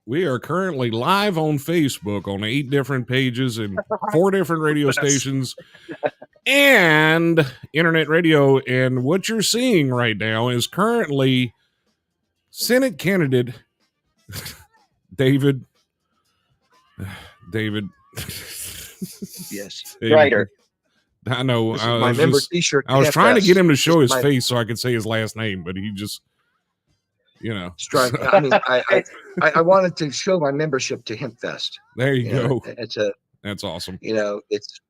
We are currently live on Facebook on 8 different pages and 4 different radio stations and internet radio. And what you're seeing right now is currently Senate candidate David. Yes. David. Writer. I know. This is my member T-shirt. I was trying to get him to show his my face so I could say his last name, but he just, you know. I mean, I wanted to show my membership to HempFest. There you go. That's awesome. It's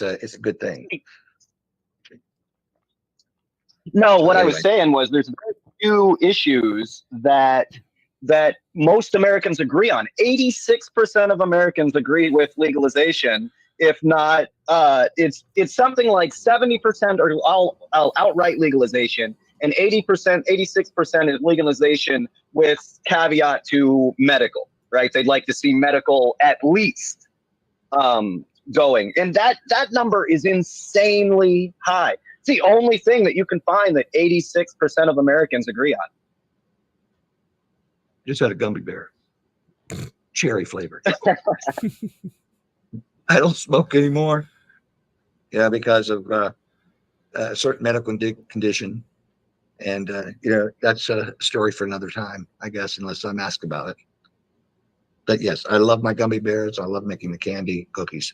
a good thing. No, what I was saying was there's very few issues that most Americans agree on. 86% of Americans agree with legalization. If not, it's something like 70% are outright legalization, and 80%, 86% is legalization with caveat to medical, right? They'd like to see medical at least going. And that number is insanely high. It's the only thing that you can find that 86% of Americans agree on. Just had a gummy bear, cherry flavored. I don't smoke anymore. Yeah, because of a certain medical condition. And, that's a story for another time, I guess, unless I'm asked about it. But yes, I love my gummy bears. I love making the candy cookies.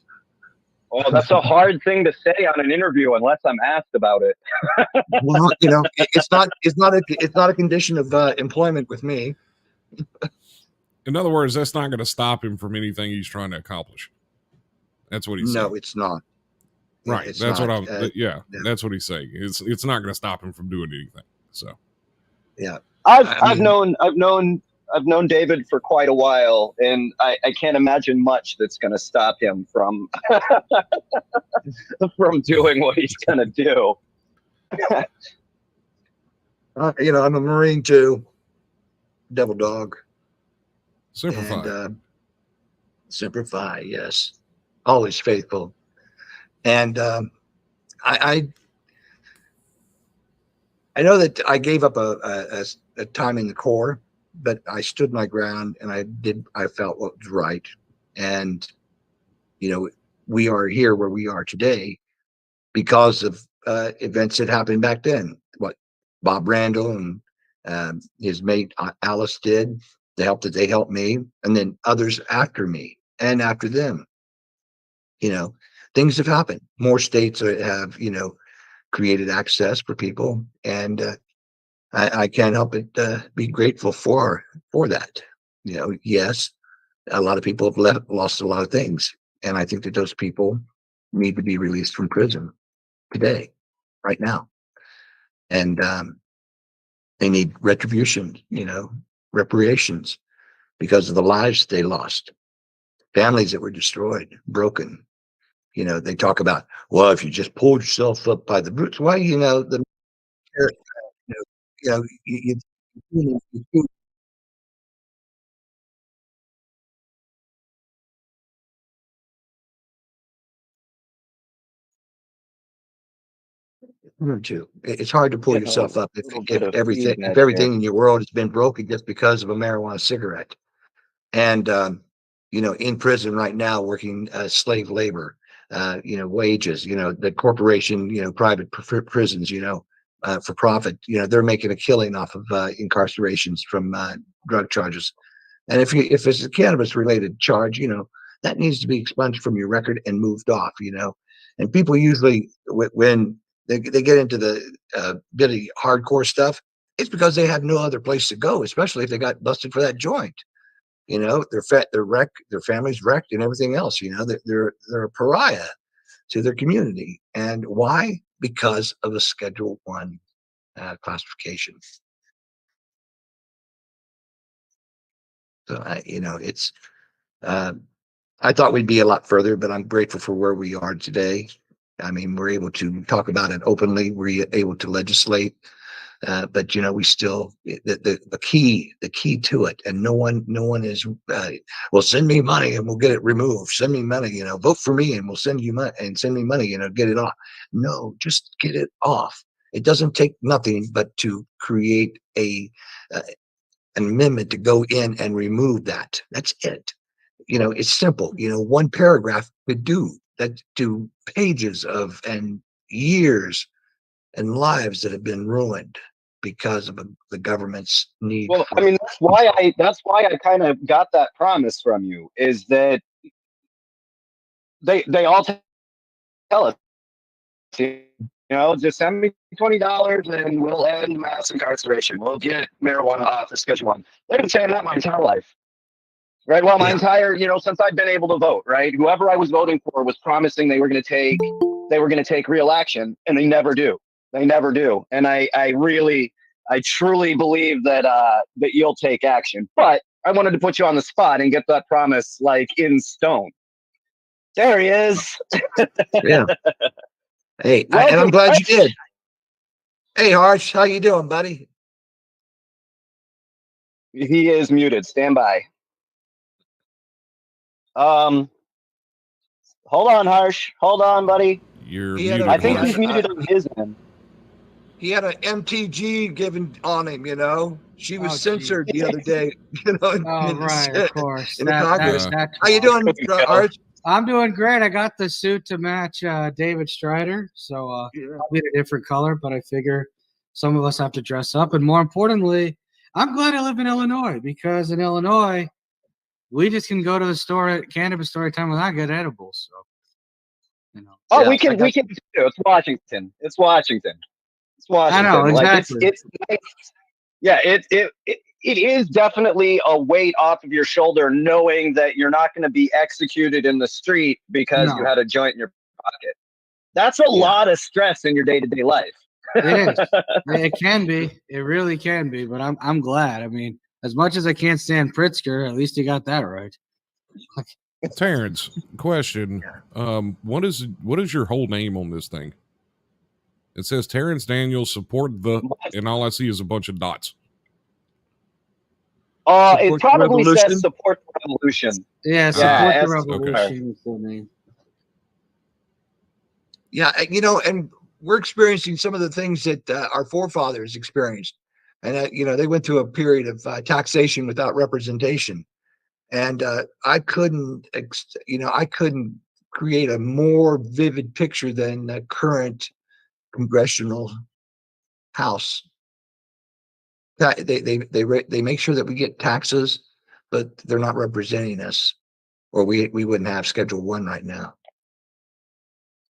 Oh, that's a hard thing to say on an interview unless I'm asked about it. Well, it's not a condition of employment with me. In other words, that's not going to stop him from anything he's trying to accomplish. That's what he's saying. No, it's not. Right. That's what I'm. That's what he's saying. It's not going to stop him from doing anything. So. Yeah. I've known David for quite a while, and I can't imagine much that's going to stop him from from doing what he's going to do. I'm a Marine too. Devil dog. Semper Fi. Semper Fi, yes. Always faithful. And I know that I gave up a time in the Corps, but I stood my ground and I felt what was right. And, we are here where we are today because of events that happened back then. What Bob Randall and his mate Alice did, the help that they helped me, and then others after me and after them. Things have happened. More states have, created access for people, and I can't help but be grateful for that. Yes, a lot of people have lost a lot of things, and I think that those people need to be released from prison today, right now, and they need retribution, reparations, because of the lives they lost, families that were destroyed, broken. They talk about, well, if you just pulled yourself up by the roots, why, you it's hard to pull yourself up if everything in your world has been broken just because of a marijuana cigarette. And in prison right now, working slave labor, wages, the corporation, private prisons, for profit, they're making a killing off of incarcerations from drug charges. And if it's a cannabis related charge, that needs to be expunged from your record and moved off, and people usually, when they get into the bit of hardcore stuff, it's because they have no other place to go, especially if they got busted for that joint. They're wrecked, their family's wrecked, and everything else. They're a pariah to their community. And why? Because of a Schedule I classification. So it's. I thought we'd be a lot further, but I'm grateful for where we are today. I mean, we're able to talk about it openly. We're able to legislate. But we still the key to it, and no one is well, send me money and we'll get it removed. Send me money, vote for me and we'll send you money and send me money, get it off. No, just get it off. It doesn't take nothing but to create a amendment to go in and remove that. That's it. It's simple. One paragraph could do that to pages of and years and lives that have been ruined because of the government's need. Well, I mean, that's why I kind of got that promise from you, is that they all tell us, just send me $20 and we'll end mass incarceration. We'll get marijuana off the Schedule 1. They've been saying that my entire life. Right. Well, my entire, since I've been able to vote, right. Whoever I was voting for was promising they were going to take real action, and they never do. They never do. And I truly believe that that you'll take action. But I wanted to put you on the spot and get that promise like in stone. There he is. Yeah. Hey, and I'm glad you did. Hey, Harsh, how you doing, buddy? He is muted. Stand by. Hold on, Harsh. Hold on, buddy. You're muted. I think he's muted on his end. He had an MTG given on him, She was censored the other day, right, of course. In the Congress. That How you doing, Harsh? I'm doing great. I got the suit to match David Strider, so I'll be a different color, but I figure some of us have to dress up. And more importantly, I'm glad I live in Illinois, because in Illinois, we just can go to the store at cannabis store anytime without getting edibles. So, Oh, we can do. It's Washington. It's Washington. I know, exactly. It's nice. Yeah, it is definitely a weight off of your shoulder, knowing that you're not going to be executed in the street because you had a joint in your pocket. That's a lot of stress in your day-to-day life. It is. It can be. It really can be. But I'm glad. I mean, as much as I can't stand Pritzker, at least you got that right. Terrence, question. What is your whole name on this thing? It says Terrence Daniels, support the, and all I see is a bunch of dots. It probably says support the revolution. Yeah, support the revolution. Okay. Yeah, and we're experiencing some of the things that our forefathers experienced. And, they went through a period of taxation without representation. And I couldn't create a more vivid picture than the current congressional house. They make sure that we get taxes, but they're not representing us, or we wouldn't have Schedule 1 right now.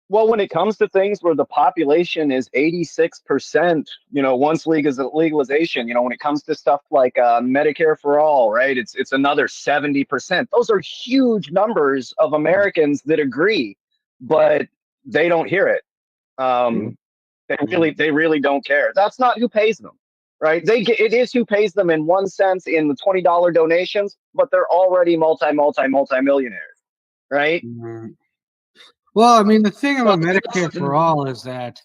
Well, when it comes to things where the population is 86%, once legalization, when it comes to stuff like Medicare for all, right? It's another 70%. Those are huge numbers of Americans that agree, but they don't hear it. They really don't care. That's not who pays them, right? It is who pays them in one sense in the $20 donations, but they're already multi-millionaires, right? Mm-hmm. Well, I mean, the thing about Medicare for all is that,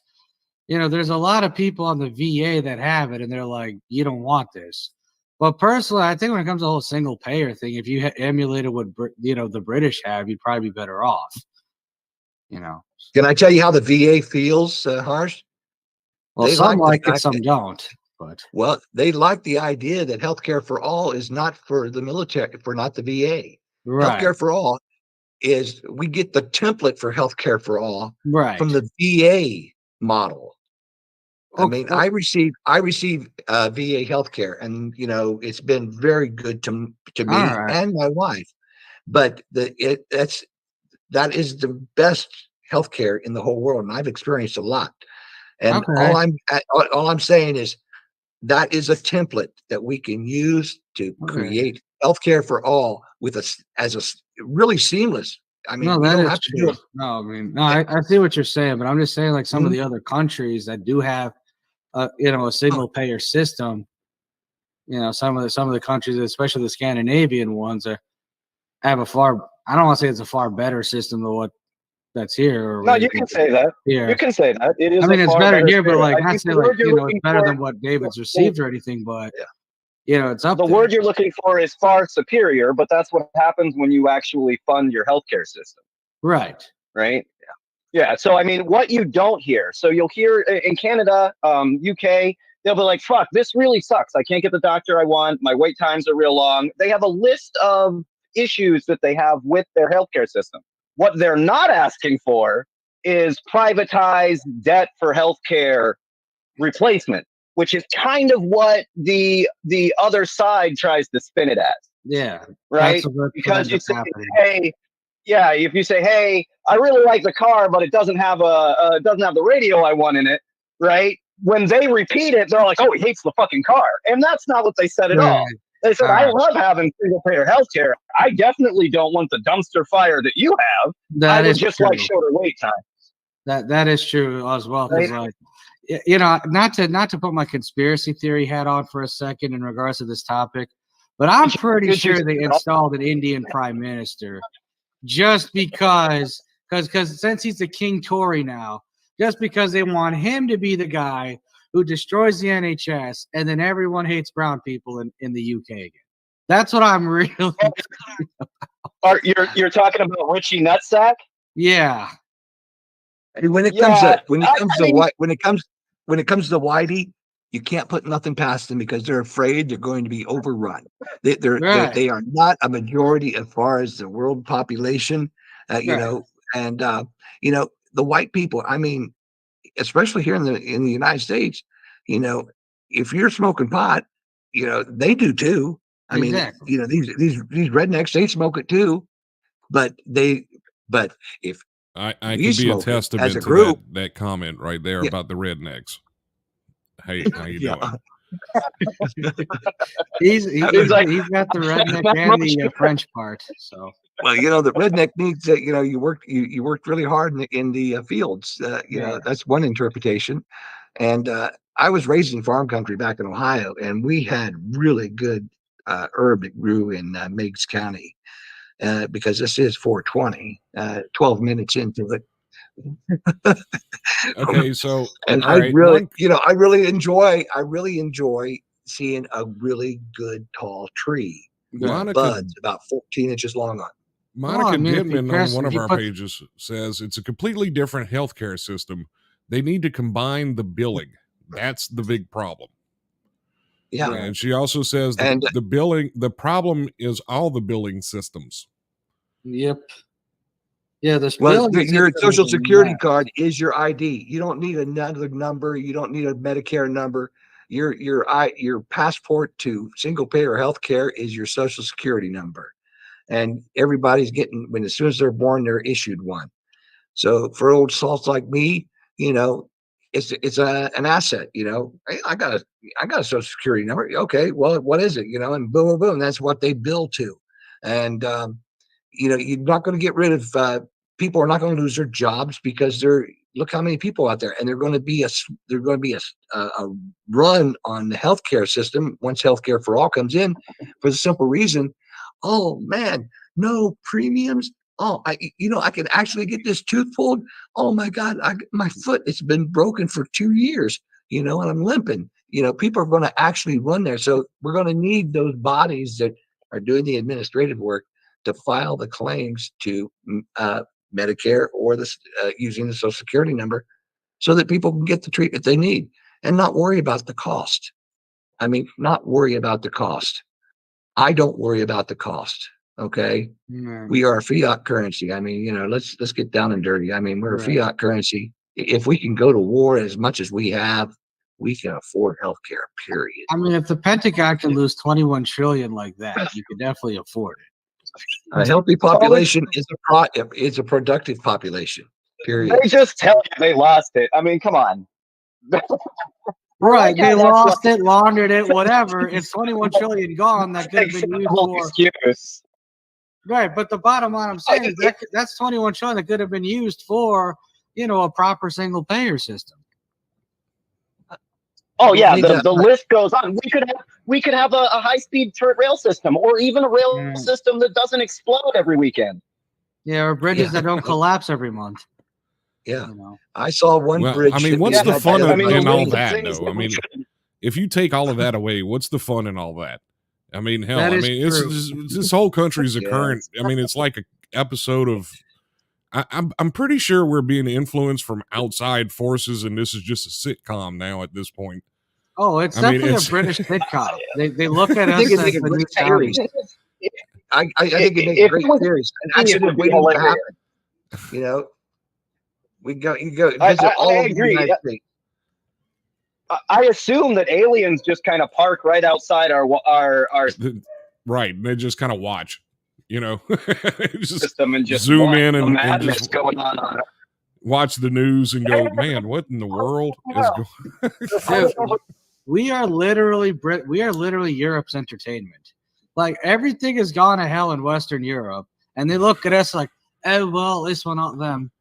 there's a lot of people on the VA that have it, and they're like, you don't want this. But personally, I think when it comes to the whole single payer thing, if you emulated what, the British have, you'd probably be better off, Can I tell you how the VA feels, Harsh? Well, some like it, some don't. But they like the idea that healthcare for all is not for the military, not the VA. Right. Healthcare for all is we get the template for healthcare for all from the VA model. I mean, I receive VA healthcare, and it's been very good to me and my wife. But that is the best healthcare in the whole world, and I've experienced a lot. And all I'm saying is that is a template that we can use to create healthcare for all as a really seamless. I mean, no, that is true. No, I mean, I see what you're saying, but I'm just saying, like, some of the other countries that do have, a single payer system. Some of the countries, especially the Scandinavian ones, have a far. I don't want to say it's a far better system than what that's here. No, you can say that. Yeah, you can say that. It is. I mean, it's better here, but like, not say like it's better than what David's received or anything, but. It's up the there. word you're looking for is far superior, but that's what happens when you actually fund your healthcare system. Right. Yeah. So, I mean, what you don't hear. So you'll hear in Canada, UK, They'll be like, fuck, this really sucks. I can't get the doctor I want. My wait times are real long. They have a list of issues that they have with their healthcare system. What they're not asking for is privatized debt for healthcare replacement, which is kind of what the other side tries to spin it as. Yeah. Right? Because you say, hey, yeah, if you say, hey, I really like the car, but it doesn't have the radio I want in it, right? When they repeat it, they're like, oh, he hates the fucking car. And that's not what they said at all. They said, I love having single-payer healthcare. I definitely don't want the dumpster fire that you have. I would just like shorter wait times. That is true as well. Because like, you know, not to put my conspiracy theory hat on for a second in regards to this topic, but I'm pretty sure they installed an Indian prime minister just because since he's the King Tory now, just because they want him to be the guy who destroys the NHS, and then everyone hates brown people in the UK again. That's what I'm really about. You're talking about Richie Nutsack? Yeah. When it comes to Whitey, you can't put nothing past them because they're afraid they're going to be overrun. They are not a majority as far as the world population, you know, and you know, the white people. I mean, especially here in the United States, you know, if you're smoking pot, you know, they do too. I mean, you know, these rednecks, they smoke it too, but if I can be a testament as a group, to that comment right there about the rednecks. Hey, how you doing? he's got the redneck and the French part. So well, you know, the redneck needs that. You know, you worked really hard in the fields. You know, that's one interpretation. And I was raised in farm country back in Ohio, and we had really good herb that grew in Meigs County because this is 420. 12 minutes into it. Okay, so and I really enjoy seeing a really good tall tree with buds about 14 inches long on. Monica Denman on one of our pages says it's a completely different healthcare system. They need to combine the billing. That's the big problem. Yeah. And she also says the problem is all the billing systems. Yep. Yeah, your social security card is your ID. You don't need another number. You don't need a Medicare number. Your passport to single payer healthcare is your social security number. And everybody's getting, as soon as they're born, they're issued one. So for old salts like me, you know, it's an asset. You know, I got a social security number. Okay, well, what is it? You know, and boom, boom, boom. That's what they bill to. And you know, you're not going to get rid of people are not going to lose their jobs because look how many people out there, and there's going to be a run on the healthcare system once healthcare for all comes in, for the simple reason, oh man, no premiums. Oh, I can actually get this tooth pulled. Oh my God, my foot, it's been broken for 2 years, you know, and I'm limping. You know, people are going to actually run there. So we're going to need those bodies that are doing the administrative work to file the claims to Medicare or using the Social Security number so that people can get the treatment they need and not worry about the cost. I mean, not worry about the cost. I don't worry about the cost. Okay. We are a fiat currency. I mean, you know, let's get down and dirty. I mean, we're a fiat currency. If we can go to war as much as we have, we can afford healthcare, period. I mean, if the Pentagon can lose 21 trillion like that, you can definitely afford it. A healthy population is a productive population, period. They just tell you they lost it. I mean, come on. Right, they lost it, laundered it, whatever. It's 21 trillion gone that could have been used for. Excuse. Right, but the bottom line I'm saying is that's 21 trillion that could have been used for, you know, a proper single payer system. Oh yeah, the list goes on. We could have a high-speed rail system, or even a rail system that doesn't explode every weekend. Yeah, or bridges that don't collapse every month. Yeah, you know. I saw one bridge. I mean, what's the fun in all that, though? I mean, if you take all of that away, what's the fun in all that? I mean, hell, I mean, this whole country is a current. I mean, it's like an episode of. I'm pretty sure we're being influenced from outside forces, and this is just a sitcom now at this point. Oh, it's I mean, definitely it's- a British sitcom. They look at I us think it'd as make a the new great Saudi. series. I think it'd make a If great it was series. An it accident would be waiting to hilarious. happen. You know, you go I visit all of the agree. United States. I assume that aliens just kind of park right outside our right. They just kind of watch, just system and just zoom watch in the and madness just going on. watch the news and go, man, what in the world is going? Dude, we are literally Europe's entertainment. Like everything has gone to hell in Western Europe, and they look at us like, oh well, at least we're not them.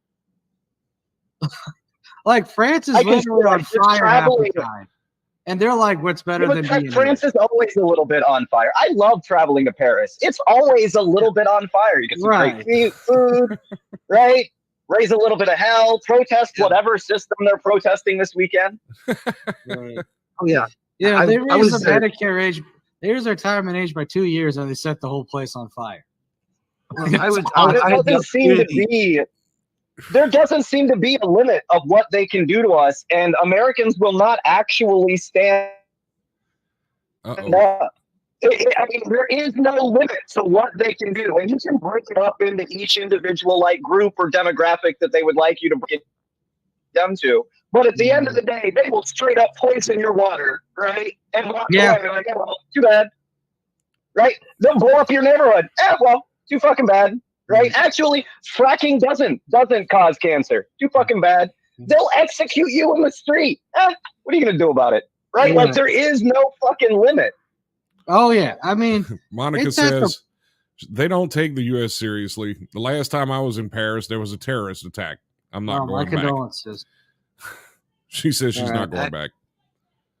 Like France is literally on fire half the time, and they're like, "What's better than being France is always a little bit on fire." I love traveling to Paris. It's always a little bit on fire. You get some great food, right? Raise a little bit of hell. Protest whatever system they're protesting this weekend. Right. Oh yeah, Yeah. They raised the Medicare age. They raised their retirement age by 2 years, and they set the whole place on fire. There doesn't seem to be a limit of what they can do to us, and Americans will not actually stand up. I mean, there is no limit to what they can do, and you can break it up into each individual like group or demographic that they would like you to break it down to. But at the end of the day, they will straight up poison your water, right? And walk away like, oh, well, too bad, right? They'll blow up your neighborhood. Well, too fucking bad. Right? Actually, fracking doesn't cause cancer. Too fucking bad. They'll execute you in the street. What are you gonna do about it? Right? Yeah. Like there is no fucking limit. Oh yeah. I mean, Monica says they don't take the U.S. seriously. The last time I was in Paris, there was a terrorist attack. I'm not going back. Condolences. She says she's not going back.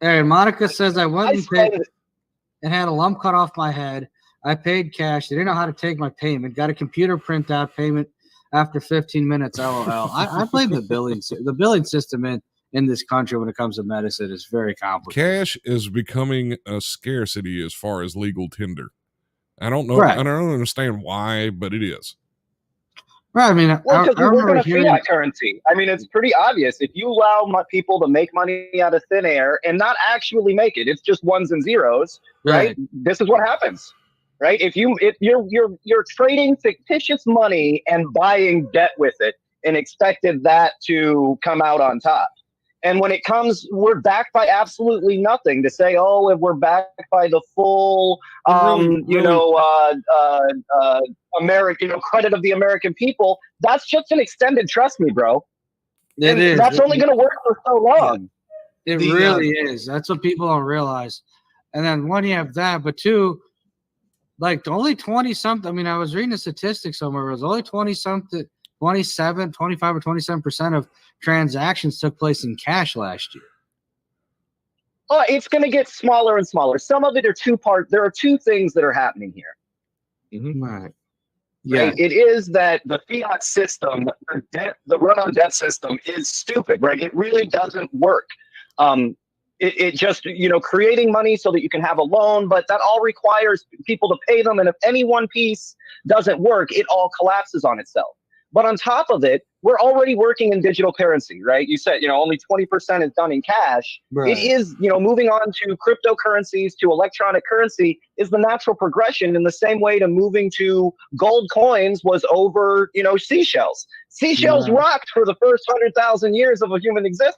And Monica says I went and had a lump cut off my head. I paid cash. They didn't know how to take my payment. Got a computer printout payment after 15 minutes. LOL. I blame the billing. The billing system in this country when it comes to medicine is very complicated. Cash is becoming a scarcity as far as legal tender. I don't know. Right. I don't understand why, but it is. Right. I mean, well, because we're going to fiat currency. I mean, it's pretty obvious. If you allow people to make money out of thin air and not actually make it, it's just ones and zeros, right? This is what happens. Right? If you're trading fictitious money and buying debt with it and expected that to come out on top. And when it comes, we're backed by absolutely nothing to say, oh, if we're backed by the full, American, credit of the American people. That's just an extended trust me, bro. It is. That's only going to work for so long. It really is. That's what people don't realize. And then one, you have that, but two, like only 20 something. I mean, I was reading a statistic somewhere. It was only 20 something, 25 or 27% of transactions took place in cash last year. Oh, it's going to get smaller and smaller. Some of it are there are two things that are happening here. Mm-hmm. Right. Yeah. Right? It is that the fiat system, the run on debt system is stupid, right? It really doesn't work. It just, creating money so that you can have a loan, but that all requires people to pay them. And if any one piece doesn't work, it all collapses on itself. But on top of it, we're already working in digital currency, right? You said, only 20% is done in cash. Right. It is, moving on to cryptocurrencies, to electronic currency is the natural progression in the same way to moving to gold coins was over, seashells. Seashells rocked for the first 100,000 years of a human existence.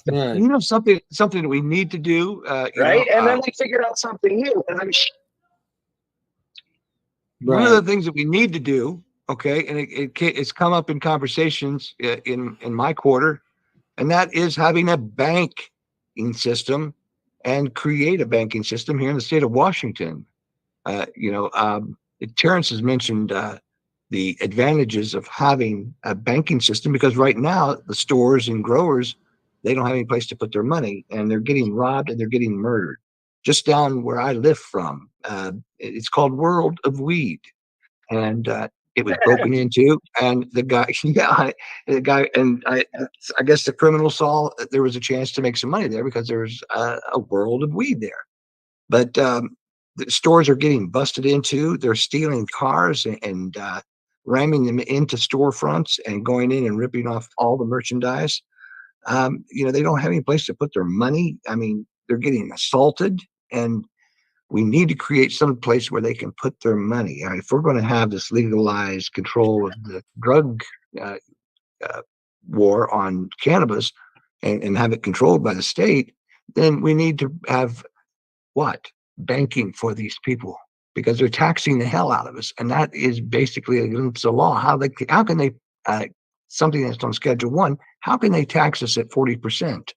Right. Something that we need to do, right? And then we figured out something new. And one of the things that we need to do, okay, and it's come up in conversations in my quarter, and that is having a banking system and create a banking system here in the state of Washington. Terrence has mentioned the advantages of having a banking system because right now the stores and growers, they don't have any place to put their money, and they're getting robbed and they're getting murdered. Just down where I live from, it's called World of Weed, and it was broken into, and the guy, and I guess the criminal saw that there was a chance to make some money there because there's a world of weed there. But the stores are getting busted into. They're stealing cars and ramming them into storefronts and going in and ripping off all the merchandise. They don't have any place to put their money. I mean, they're getting assaulted, and we need to create some place where they can put their money. If we're going to have this legalized control of the drug uh, war on cannabis and have it controlled by the state, then we need to have what? Banking for these people, because they're taxing the hell out of us. And that is basically against the law. How can they, something that's on Schedule 1, how can they tax us at 40%?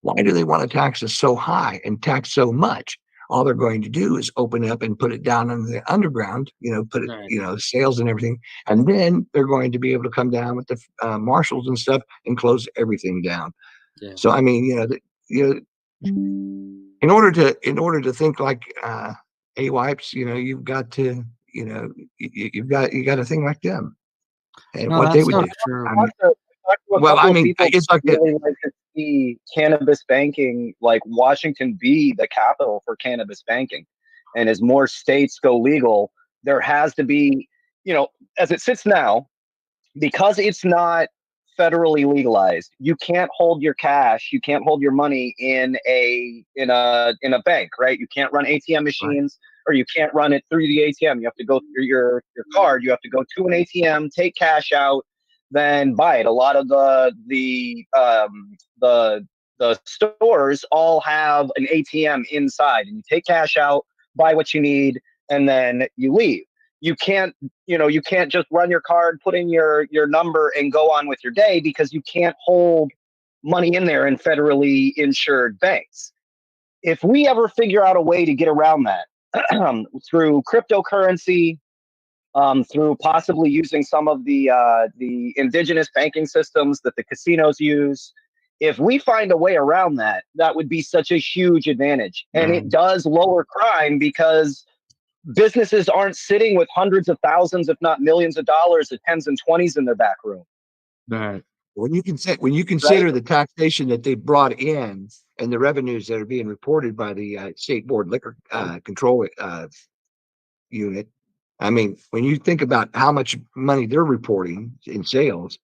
Why do they want to tax us so high and tax so much? All they're going to do is open it up and put it down in the underground, put it, sales and everything. And then they're going to be able to come down with the marshals and stuff and close everything down. Yeah. So, I mean, in order to think like AWIPes, you've got to, you've got to think like them and what they would do. True. It's like really like to see cannabis banking, like Washington be the capital for cannabis banking. And as more states go legal, there has to be, as it sits now, because it's not federally legalized, you can't hold your cash, you can't hold your money in a bank, right? You can't run ATM machines, or you can't run it through the ATM. You have to go through your card. You have to go to an ATM, take cash out, then buy it. A lot of the stores all have an ATM inside, and you take cash out, buy what you need, and then you leave. You can't just run your card, put in your number, and go on with your day, because you can't hold money in there in federally insured banks. If we ever figure out a way to get around that through cryptocurrency, through possibly using some of the indigenous banking systems that the casinos use, if we find a way around that, that would be such a huge advantage. And it does lower crime, because businesses aren't sitting with hundreds of thousands, if not millions of dollars, at 10s and 20s in their back room. Right. When you consider the taxation that they brought in and the revenues that are being reported by the State Board Liquor Control Unit, I mean, when you think about how much money they're reporting in sales,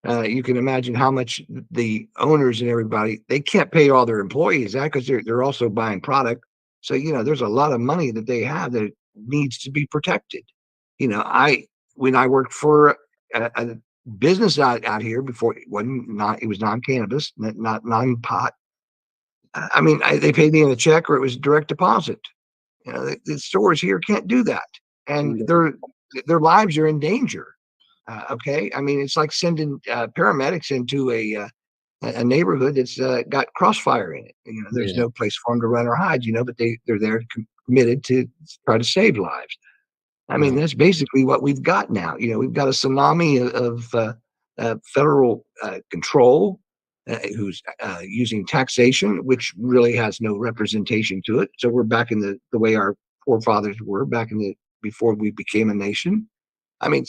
you can imagine how much the owners and everybody, they can't pay all their employees that, because they're also buying product. So, there's a lot of money that they have that needs to be protected. When I worked for a business out here before, it was non-cannabis, not non-pot. I mean, they paid me in a check, or it was direct deposit. The stores here can't do that, and their lives are in danger. Okay, I mean, it's like sending paramedics into a neighborhood that's got crossfire in it. There's no place for them to run or hide. But they're there committed to try to save lives. I mean, that's basically what we've got now. We've got a tsunami of federal control, who's using taxation, which really has no representation to it. So we're back in the way our forefathers were back before we became a nation. I mean,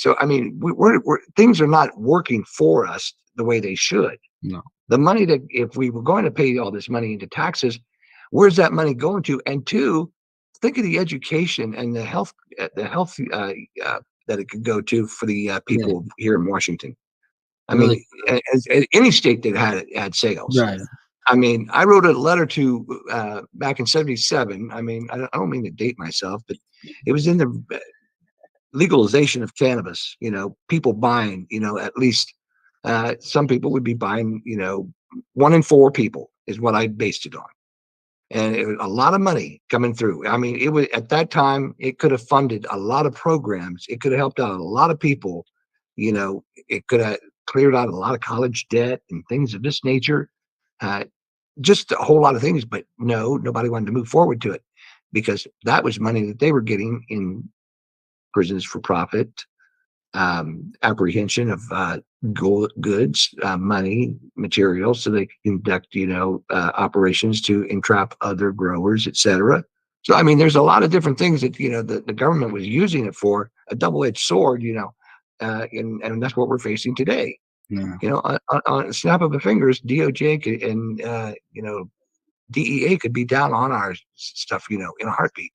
we're things are not working for us the way they should. No. The money that, if we were going to pay all this money into taxes, where's that money going to? And two, think of the education and the health that it could go to for the people here in Washington. I mean, as any state that had sales. Right. I mean, I wrote a letter to back in '77. I mean, I don't mean to date myself, but it was in the legalization of cannabis. People buying. At least some people would be buying. 1 in 4 people is what I based it on, and it was a lot of money coming through. I mean, it was at that time, it could have funded a lot of programs. It could have helped out a lot of people. It could have cleared out a lot of college debt and things of this nature. Just a whole lot of things, but nobody wanted to move forward to it, because that was money that they were getting in prisons for profit, apprehension of goods, money, materials, so they can conduct, operations to entrap other growers, etc. So, I mean, there's a lot of different things that, the government was using it for, a double-edged sword, and that's what we're facing today. Yeah. On a snap of the fingers, DOJ and DEA could be down on our stuff, in a heartbeat,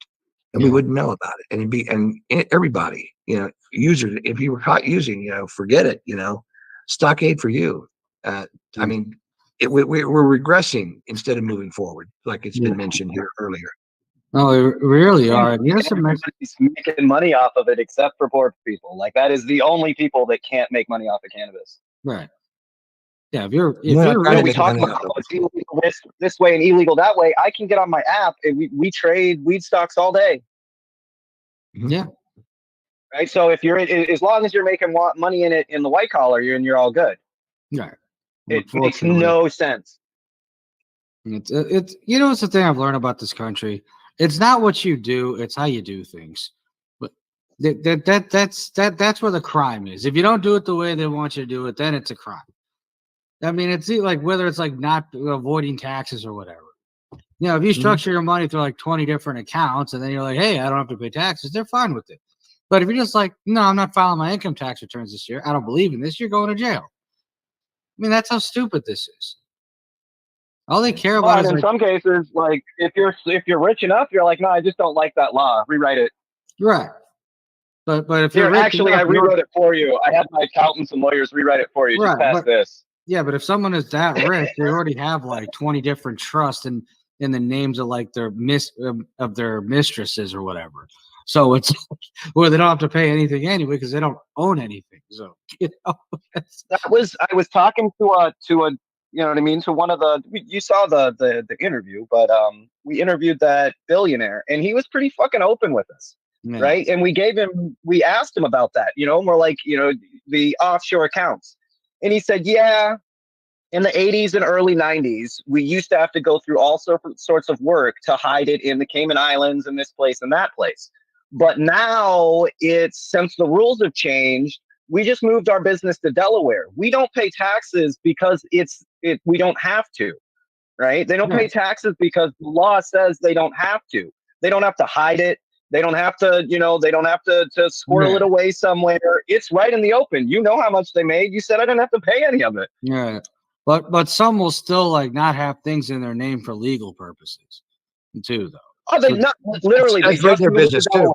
and we wouldn't know about it. And everybody, users, if you were caught using, forget it, stockade for you. I mean, we're regressing instead of moving forward, like it's been mentioned here earlier. No, we really are. Everybody's making money off of it except for poor people. Like that is the only people that can't make money off of cannabis. Right. Yeah, if you're trying to we make talk money about off how of it's illegal this way and illegal that way. I can get on my app and we trade weed stocks all day. Yeah. Right. So if you're as long as you're making money in it in the white collar, you're all good. Right. It makes no sense. It's it's the thing I've learned about this country. It's not what you do; it's how you do things. But that's where the crime is. If you don't do it the way they want you to do it, then it's a crime. I mean, it's like whether it's like not avoiding taxes or whatever. You know, if you structure your money through like 20 different accounts, and then you're like, hey, I don't have to pay taxes, they're fine with it. But if you're just like, no, I'm not filing my income tax returns this year, I don't believe in this, you're going to jail. I mean, that's how stupid this is. All they care about is in some cases, like if you're rich enough, you're like, no, I just don't like that law. Rewrite it. Right. But if Here, you're rich actually, enough, I rewrote it for you. I had my accountants and lawyers rewrite it for you. Just pass this. Yeah, but if someone is that rich, they already have like 20 different trusts in the names of like their mistresses or whatever. So it's where they don't have to pay anything anyway because they don't own anything. So I was talking to a you know what I mean, to one of the, you saw the interview, but we interviewed that billionaire and he was pretty fucking open with us. Yeah. Right. And we asked him about that, you know, and we're like, you know, the offshore accounts. And he said, yeah, in the 80s and early 90s, we used to have to go through all sorts of work to hide it in the Cayman Islands and this place and that place. But now since the rules have changed, we just moved our business to Delaware. We don't pay taxes because we don't have to, right? They don't pay taxes because the law says they don't have to. They don't have to hide it. They don't have to, you know, they don't have to squirrel it away somewhere. It's right in the open. You know how much they made. You said I didn't have to pay any of it. Yeah. But some will still like not have things in their name for legal purposes too, though. Oh, they not literally. They just their business too.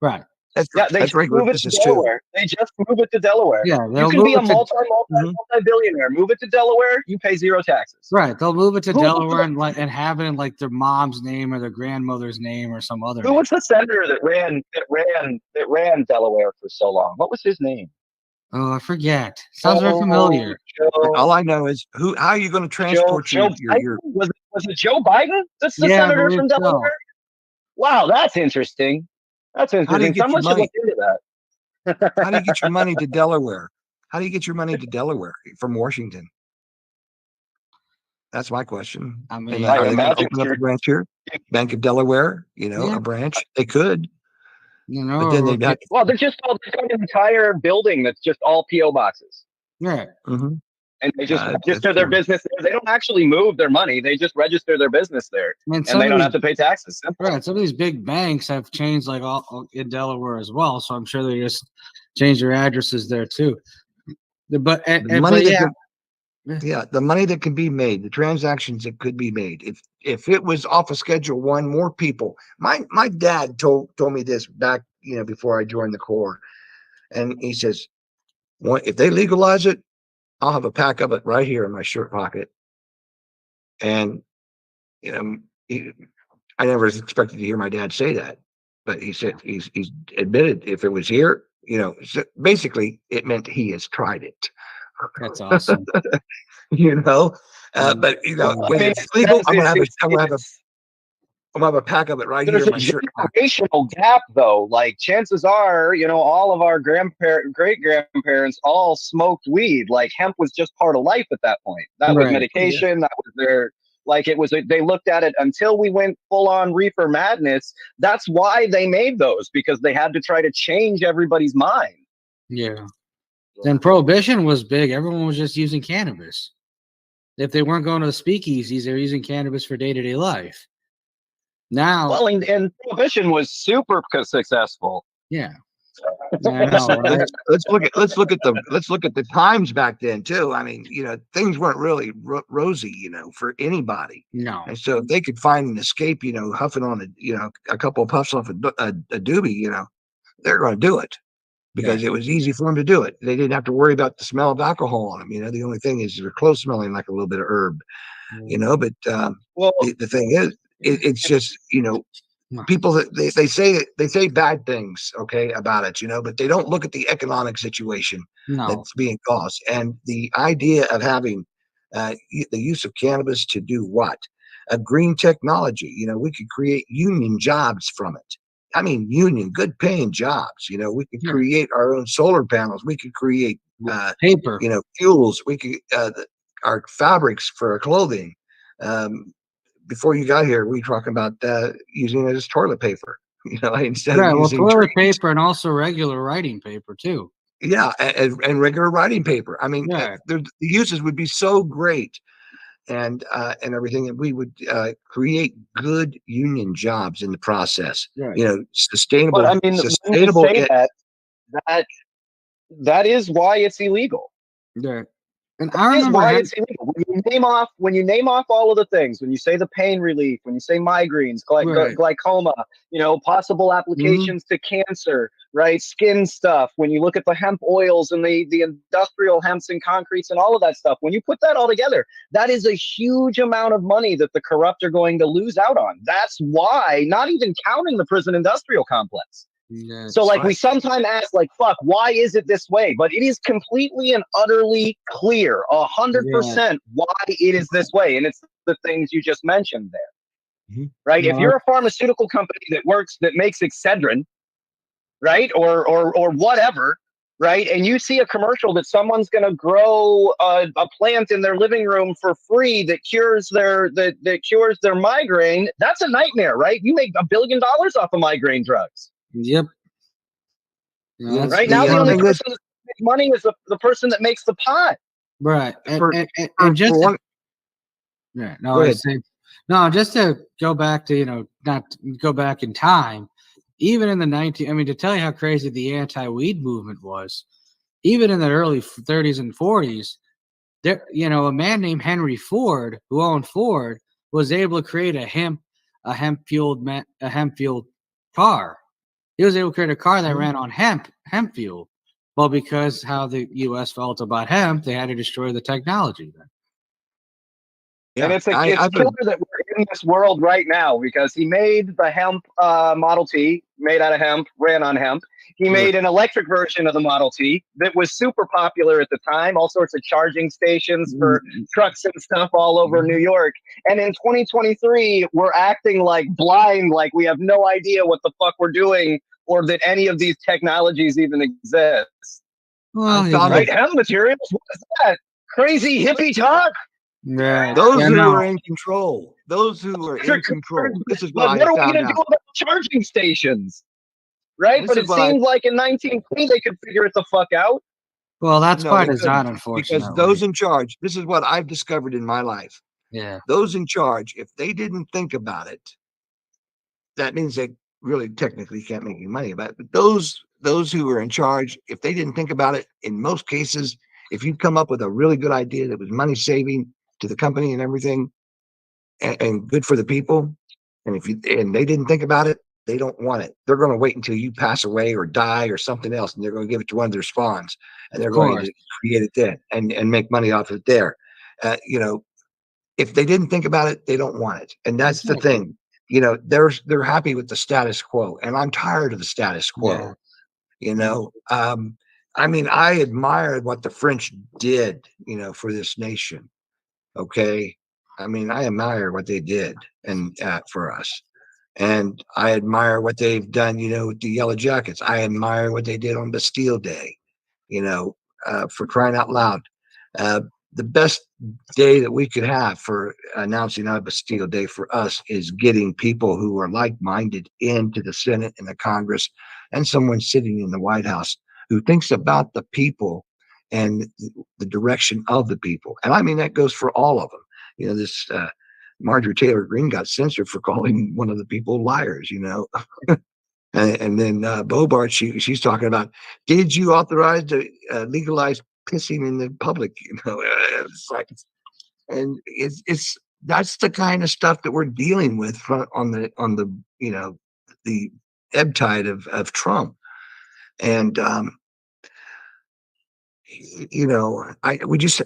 Right. That's regular business too. They just move it to Delaware. Yeah, you can be a multi-billionaire. Move it to Delaware. You pay zero taxes. Right. They'll move it to Delaware and have it in like their mom's name or their grandmother's name or some other. Who was the senator that ran Delaware for so long? What was his name? Oh, I forget. Sounds very familiar. All I know is how are you going to transport your was it Joe Biden? That's the senator from Delaware. So. Wow, that's interesting. That's interesting. Someone should look into that. How do you get your money to Delaware? How do you get your money to Delaware from Washington? That's my question. I mean, are they going to open up a branch here? Bank of Delaware, you know, a branch. They could. You know, but then they'd have they're just got an entire building that's just all PO boxes. Yeah. Mm-hmm. And they just register their business there. They don't actually move their money. They just register their business there. And they don't have to pay taxes. Simple. Right. Some of these big banks have changed like all in Delaware as well. So I'm sure they just change their addresses there too. But the money that can be made, the transactions that could be made. If it was off of Schedule 1, more people. My dad told me this back, you know, before I joined the Corps. And he says, if they legalize it, I'll have a pack of it right here in my shirt pocket. And, you know, I never expected to hear my dad say that, but he said he's admitted if it was here, you know, so basically it meant he has tried it. That's awesome. You know, but you know, when it's legal, I'm gonna have a pack of it right here in my shirt pocket. There's a generational gap, though. Like chances are, you know, all of our great grandparents all smoked weed. Like hemp was just part of life at that point. That was medication. That was their. Like it was, they looked at it until we went full on reefer madness. That's why they made those, because they had to try to change everybody's mind. Yeah. Then prohibition was big. Everyone was just using cannabis. If they weren't going to the speakeasies, they were using cannabis for day-to-day life. Now, well, and prohibition was super successful. Yeah. Let's look at the times back then too. I mean, you know, things weren't really rosy, you know, for anybody. No. And so if they could find an escape, you know, huffing on a couple of puffs off a doobie, you know, they're going to do it. because it was easy for them to do it. They didn't have to worry about the smell of alcohol on them. The only thing is they're close smelling like a little bit of herb, but Well, the thing is, it's just, people that they say bad things, okay, about it, but they don't look at the economic situation that's being caused. And the idea of having the use of cannabis to do what? A green technology, we could create union jobs from it. I mean, good paying jobs. We could create our own solar panels. We could create paper, fuels. We could our fabrics for our clothing. Before you got here, we were talking about using it as toilet paper. Instead of using toilet trees. paper and also regular writing paper too. Yeah, and regular writing paper. I mean, the uses would be so great, and everything, and we would create good union jobs in the process. Sustainable. But I mean, sustainable. When you say that is why it's illegal. Yeah. And I remember why it's illegal. When you name off all of the things, when you say the pain relief, when you say migraines, glaucoma, possible applications to cancer, right? Skin stuff. When you look at the hemp oils and the industrial hemps and concretes and all of that stuff, when you put that all together, that is a huge amount of money that the corrupt are going to lose out on. That's why, not even counting the prison industrial complex. Yeah, so we sometimes ask fuck, why is it this way? But it is completely and utterly clear, 100% why it is this way. And it's the things you just mentioned there, right? If you're a pharmaceutical company that makes Excedrin, right? Or whatever, right? And you see a commercial that someone's going to grow a plant in their living room for free that cures their migraine. That's a nightmare, right? You make $1 billion off of migraine drugs. Yep. Right now, the only person that makes money is the person that makes the pot. Right. And just to, just to go back to, not go back in time, even in the to tell you how crazy the anti-weed movement was, even in the early 30s and 40s, there, a man named Henry Ford, who owned Ford, was able to create a hemp fueled car. He was able to create a car that ran on hemp fuel. Well, because how the U.S. felt about hemp, they had to destroy the technology then. Yeah, and it's killer that we're in this world right now, because he made the hemp Model T, made out of hemp, ran on hemp. He made an electric version of the Model T that was super popular at the time, all sorts of charging stations for trucks and stuff all over New York. And in 2023, we're acting like blind, like we have no idea what the fuck we're doing, or that any of these technologies even exist. Well, hemp materials, what is that? Crazy hippie talk? Yeah, those who are in control. Those who are in control. This is what are we going to do about charging stations? Right? But it seems like in 1920 they could figure it the fuck out. Well, that's by design, unfortunately. Because those in charge, this is what I've discovered in my life. Yeah. Those in charge, if they didn't think about it, that means they really technically can't make any money about it. But those who are in charge, if they didn't think about it, in most cases, if you come up with a really good idea that was money saving to the company and everything, and good for the people, and they didn't think about it, they don't want it. They're going to wait until you pass away or die or something else, and they're going to give it to one of their spawns, and they're going to create it then and make money off of it there. If they didn't think about it, they don't want it, and that's the thing. They're happy with the status quo, and I'm tired of the status quo. I admired what the French did, for this nation. Okay. I admire what they did and for us. And I admire what they've done, with the Yellow Jackets. I admire what they did on Bastille Day, for crying out loud. The best day that we could have for announcing our Bastille Day for us is getting people who are like-minded into the Senate and the Congress, and someone sitting in the White House who thinks about the people and the direction of the people. And that goes for all of them. This Marjorie Taylor Greene got censored for calling one of the people liars, and then Bobart, she's talking about, did you authorize to legalize pissing in the public? It's like, and it's that's the kind of stuff that we're dealing with on the the ebb tide of Trump. And you know, we just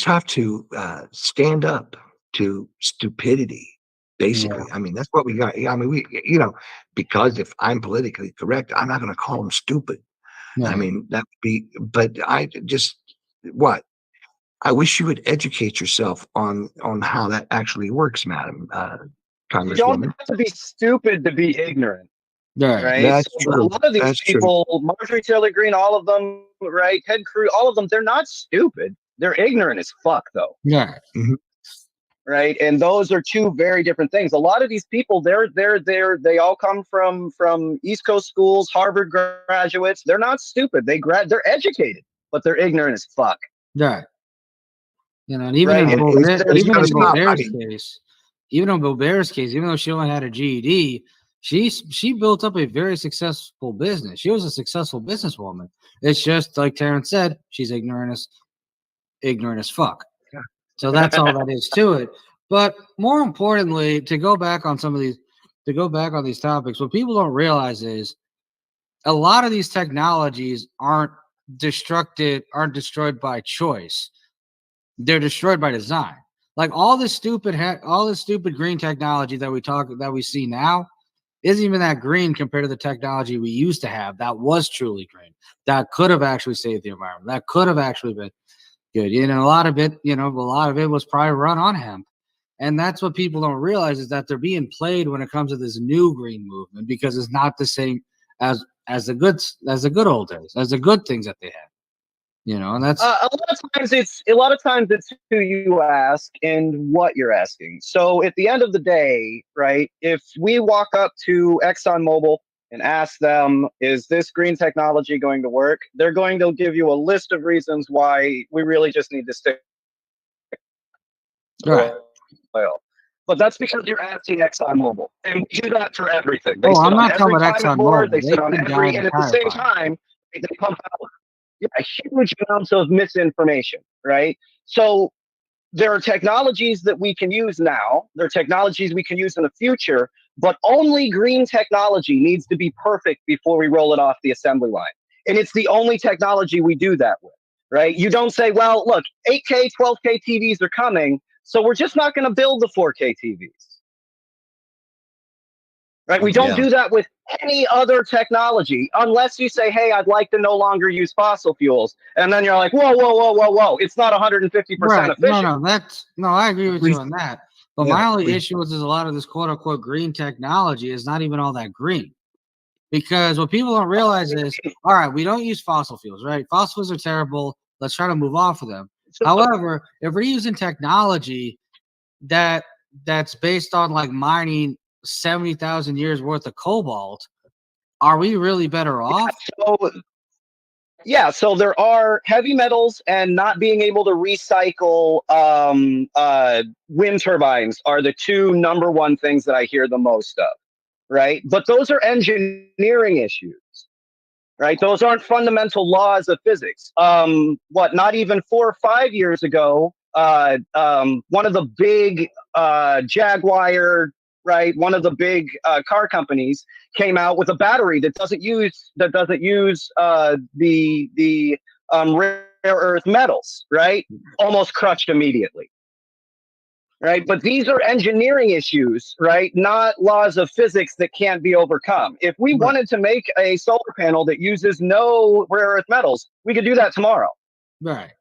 have to stand up to stupidity. Basically, I mean, that's what we got. I mean, because if I'm politically correct, I'm not going to call them stupid. I mean, that would be, but what? I wish you would educate yourself on how that actually works, Madam You don't Congresswoman. have to be stupid to be ignorant. Right. That's So a true. lot of these That's true. people, Marjorie Taylor Greene, all of them, right? Ted Cruz, all of them, they're not stupid. They're ignorant as fuck, though. Yeah. Mhm. Right. And those are two very different things. A lot of these people, they all come from East Coast schools, Harvard graduates. They're not stupid. They're educated, but they're ignorant as fuck. Yeah. You know, and even Right. in And it's gotta stop. I Beaubert's mean, case, even though she only had a GED, she built up a very successful business. She was a successful businesswoman. It's just like Terrence said, she's ignorant as fuck. Yeah. So that's all that is to it. But more importantly, to go back on these topics, what people don't realize is a lot of these technologies aren't destroyed by choice. They're destroyed by design. Like all this stupid green technology that we see now isn't even that green compared to the technology we used to have that was truly green, that could have actually saved the environment, that could have actually been good. And a lot of it was probably run on hemp. And that's what people don't realize, is that they're being played when it comes to this new green movement, because it's not the same as the good old days, as the good things that they had. And that's a lot of times it's who you ask and what you're asking. So at the end of the day, right, if we walk up to ExxonMobil and ask them, is this green technology going to work? They're going to give you a list of reasons why we really just need to stick right. oil. But that's because you're asking ExxonMobil, and we do that for everything. Oh, I'm not talking about ExxonMobil. They sit on every, and at the same time, they pump out huge amounts of misinformation, right? So there are technologies that we can use now. There are technologies we can use in the future, but only green technology needs to be perfect before we roll it off the assembly line. And it's the only technology we do that with, right? You don't say, well, look, 8K, 12K TVs are coming, so we're just not going to build the 4K TVs. Right? We don't do that with any other technology, unless you say, hey, I'd like to no longer use fossil fuels. And then you're like, whoa. It's not 150% efficient. No, I agree with you on that. But my only issue is a lot of this quote unquote green technology is not even all that green. Because what people don't realize is, all right, we don't use fossil fuels, right? Fossil fuels are terrible. Let's try to move off of them. However, if we're using technology that's based on like mining 70,000 years worth of cobalt, are we really better off? So there are heavy metals, and not being able to recycle wind turbines are the two number one things that I hear the most of, right? But those are engineering issues, right? Those aren't fundamental laws of physics. Not even 4 or 5 years ago, one of the big Jaguar, right? One of the big car companies came out with a battery that doesn't use the rare earth metals, right? Almost crushed immediately. Right. But these are engineering issues, right? Not laws of physics that can't be overcome. If we wanted to make a solar panel that uses no rare earth metals, we could do that tomorrow. Right.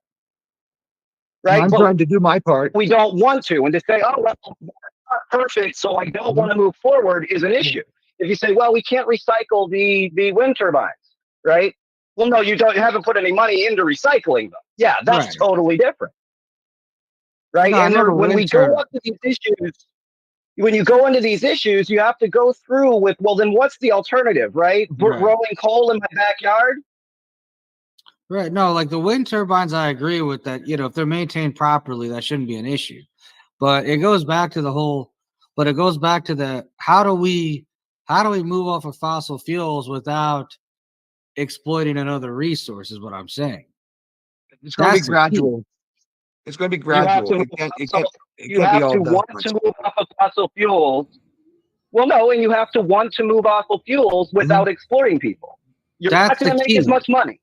I'm trying to do my part. We don't want to. And to say, oh, well, not perfect, so I don't want to move forward is an issue. If you say, well, we can't recycle the wind turbines, right? Well, no, you haven't put any money into recycling them. Yeah, that's totally different. Right. No, and when we go up to these issues, when you go into these issues, you have to go through with, well, then what's the alternative, right? Growing coal in my backyard. Right. No, like the wind turbines, I agree with that. If they're maintained properly, that shouldn't be an issue. But it goes back to how do we move off of fossil fuels without exploiting another resource, is what I'm saying. It's going to be gradual. It's going to be gradual. You have to want to move off of fossil fuels. Well, no, and you have to want to move off of fuels without exploiting people. You're not going to make as much money.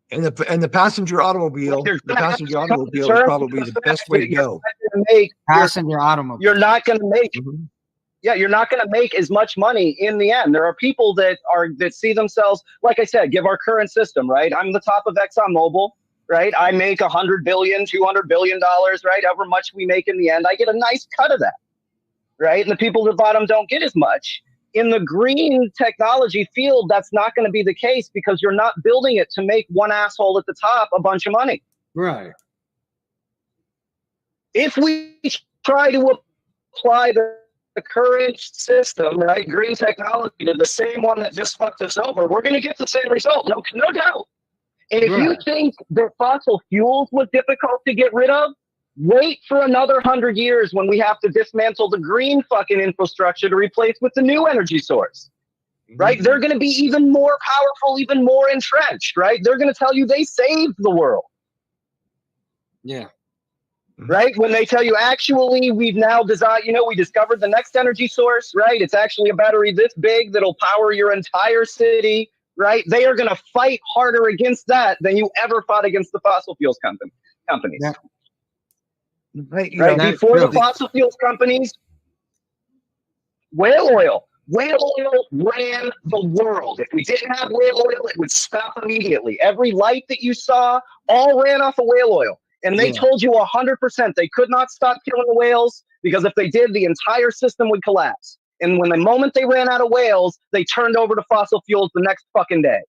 And the passenger automobile, You're the gonna have passenger to come to automobile is terms probably with the fact best way that to go. Passenger automobile. You're not going to make Mhm. yeah, you're not going to make as much money in the end. There are people that see themselves, like I said, give our current system, right? I'm the top of ExxonMobil, right? I make $100 billion, $200 billion, right? However much we make in the end, I get a nice cut of that, right? And the people at the bottom don't get as much. In the green technology field, that's not going to be the case because you're not building it to make one asshole at the top a bunch of money. Right. If we try to apply the current system, right, green technology, to the same one that just fucked us over, we're going to get the same result, no doubt. And if you think that fossil fuels was difficult to get rid of, wait for another 100 years when we have to dismantle the green fucking infrastructure to replace with the new energy source, right? They're going to be even more powerful, even more entrenched, right? They're going to tell you they saved the world. Yeah. Right? When they tell you, actually, we've now designed, we discovered the next energy source, right? It's actually a battery this big that'll power your entire city, right? They are going to fight harder against that than you ever fought against the fossil fuels companies. Yeah. Right? Before the fossil fuels companies, whale oil ran the world. If we didn't have whale oil, it would stop immediately. Every light that you saw all ran off of whale oil. And they told you 100% they could not stop killing the whales because if they did, the entire system would collapse. And when the moment they ran out of whales, they turned over to fossil fuels the next fucking day.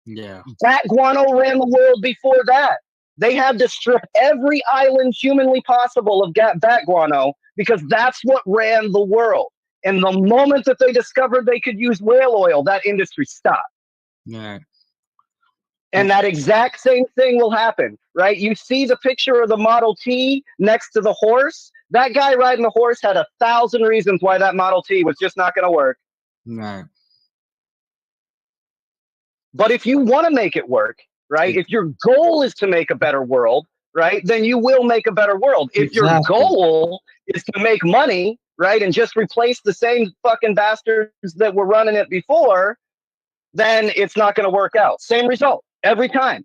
Yeah. Bat guano ran the world before that. They had to strip every island humanly possible of bat guano because that's what ran the world. And the moment that they discovered they could use whale oil, that industry stopped. Yeah. And that exact same thing will happen, right? You see the picture of the Model T next to the horse. That guy riding the horse had 1,000 reasons why that Model T was just not going to work. Right. But if you want to make it work, right? If your goal is to make a better world, right? Then you will make a better world. If your goal is to make money, right? And just replace the same fucking bastards that were running it before, then it's not going to work out. Same result every time.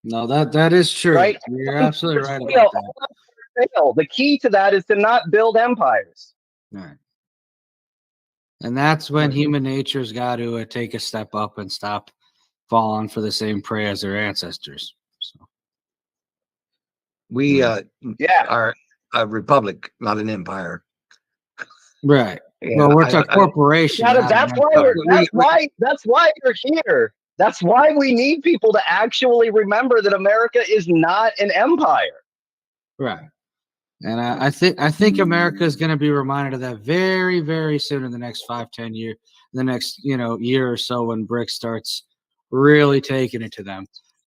No, that is true. Right? You're absolutely right about that. The key to that is to not build empires. Right. And that's when human nature's got to take a step up and stop falling for the same prey as their ancestors. So we are a republic, not an empire. Right. Well, we're a corporation. That's why you're here. That's why we need people to actually remember that America is not an empire. Right. And I think America is going to be reminded of that very, very soon in the next 5-10 years, the next year or so when BRICS starts really taking it to them.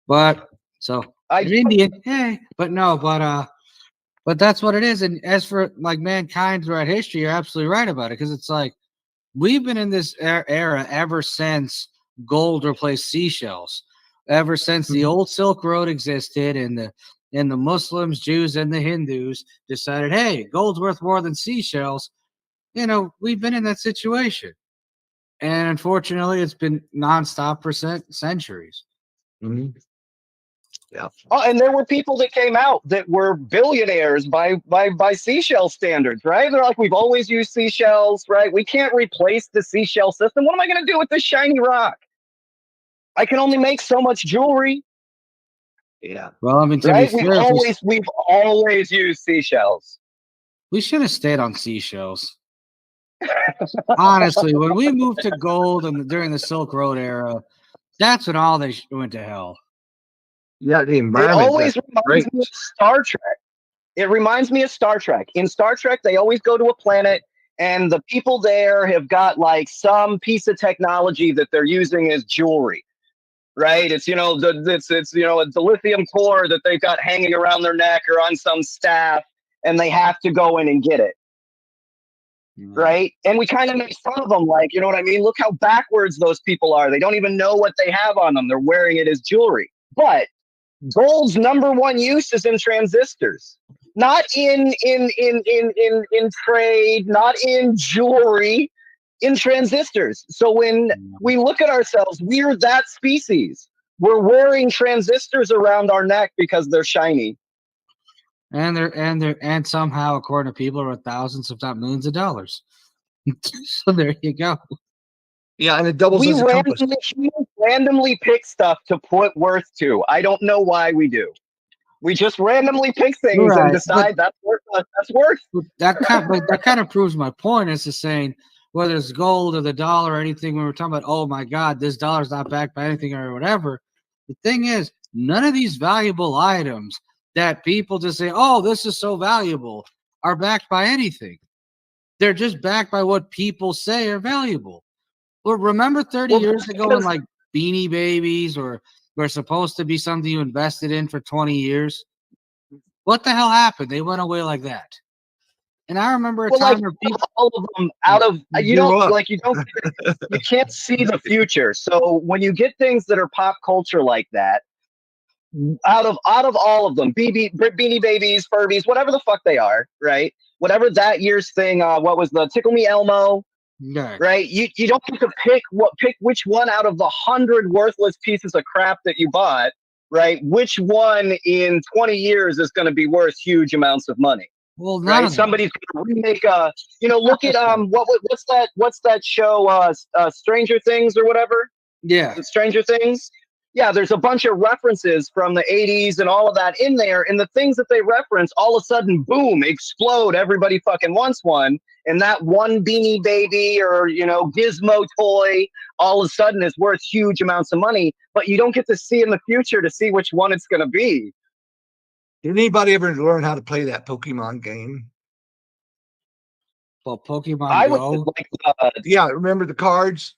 But so I'm Indian, hey, but that's what it is. And as for like mankind throughout history, you're absolutely right about it because it's like we've been in this era ever since gold replaced seashells, ever since the old Silk Road existed and the Muslims, Jews, and the Hindus decided, hey, gold's worth more than seashells. We've been in that situation. And unfortunately, it's been nonstop for centuries. Mm-hmm. Yeah. Oh, and there were people that came out that were billionaires by seashell standards, right? They're like, we've always used seashells, right? We can't replace the seashell system. What am I going to do with this shiny rock? I can only make so much jewelry. Yeah. Well, I mean, right? We've always used seashells. We should have stayed on seashells. Honestly, when we moved to gold and during the Silk Road era, that's when all they went to hell. Yeah, the environment. It always reminds me of Star Trek. It reminds me of Star Trek. In Star Trek, they always go to a planet, and the people there have got like some piece of technology that they're using as jewelry. Right? It's it's the lithium core that they've got hanging around their neck or on some staff, and they have to go in and get it. Right? And we kind of make fun of them, like, you know what I mean? Look how backwards those people are. They don't even know what they have on them. They're wearing it as jewelry. But gold's number one use is in transistors, not in trade, not in jewelry. in transistors. So when we look at ourselves, we're that species. We're wearing transistors around our neck because they're shiny. And somehow, according to people, are thousands, if not millions of dollars. So there you go. Yeah, and it doubles as a compass. Randomly pick stuff to put worth to. I don't know why we do. We just randomly pick things and decide that's worth. That's worth. That kind of proves my point. It's just saying whether it's gold or the dollar or anything. When we're talking about, oh my God, this dollar's not backed by anything or whatever. The thing is, none of these valuable items that people just say, oh, this is so valuable, are backed by anything. They're just backed by what people say are valuable. Well, remember 30 years ago when like Beanie Babies were supposed to be something you invested in for 20 years? What the hell happened? They went away like that. And I remember a time where people, all of them out of you can't see the future. So when you get things that are pop culture like that, out of all of them, Beanie Babies, Furbies, whatever the fuck they are, right? Whatever that year's thing, what was the Tickle Me Elmo? Right? You don't get to pick which one out of the 100 worthless pieces of crap that you bought, right? Which one in 20 years is going to be worth huge amounts of money? Well, right? Somebody's going to remake look at what's that show, Stranger Things or whatever? Yeah. Stranger Things. Yeah, there's a bunch of references from the 80s and all of that in there. And the things that they reference, all of a sudden, boom, explode. Everybody fucking wants one. And that one Beanie Baby or, Gizmo toy, all of a sudden is worth huge amounts of money. But you don't get to see in the future to see which one it's going to be. Did anybody ever learn how to play that Pokemon game? Well, Pokemon Go? Yeah, remember the cards?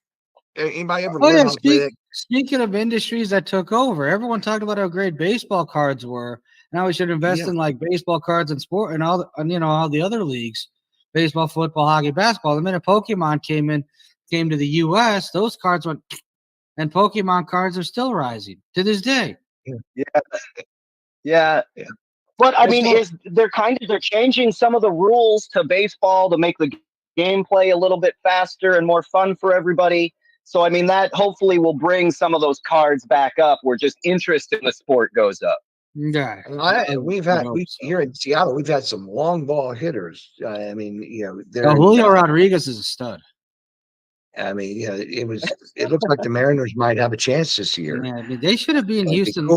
Anybody ever learn how to play that? Speaking of industries that took over, everyone talked about how great baseball cards were. Now we should invest in like baseball cards and sport and all the other leagues, baseball, football, hockey, basketball. The minute Pokemon came to the U.S., those cards went, and Pokemon cards are still rising to this day. Yeah. But I mean, they're changing some of the rules to baseball to make the gameplay a little bit faster and more fun for everybody. So I mean, that hopefully will bring some of those cards back up where just interest in the sport goes up. Yeah, here in Seattle, we've had some long ball hitters. I mean, Julio Rodriguez is a stud. I mean, it looks like the Mariners might have a chance this year. Yeah, I mean, they should have been in Houston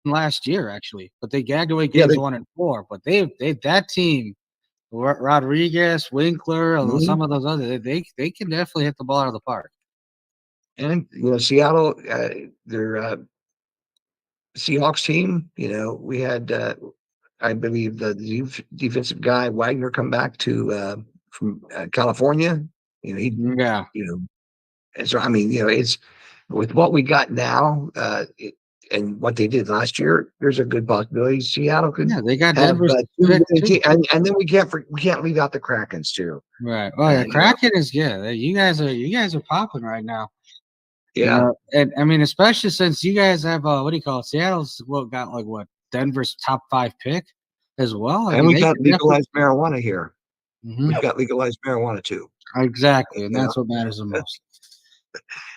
last year, actually, but they gagged away games 1 and 4. But they that team, Rodriguez, Winkler, some of those other, they can definitely hit the ball out of the park. And Seattle, their Seahawks team, we had I believe the defensive guy Wagner come back from California. And so I mean, it's with what we got now and what they did last year. There's a good possibility Seattle could. Yeah, they got Denver, and then we can't leave out the Krakens too. Right. Oh yeah, Kraken is You guys are popping right now. Yeah, and I mean, especially since you guys have what do you call it? Seattle's got Denver's top 5 pick as well. And we got legalized marijuana here. Mm-hmm. We've got legalized marijuana too. Exactly, and that's what matters the most.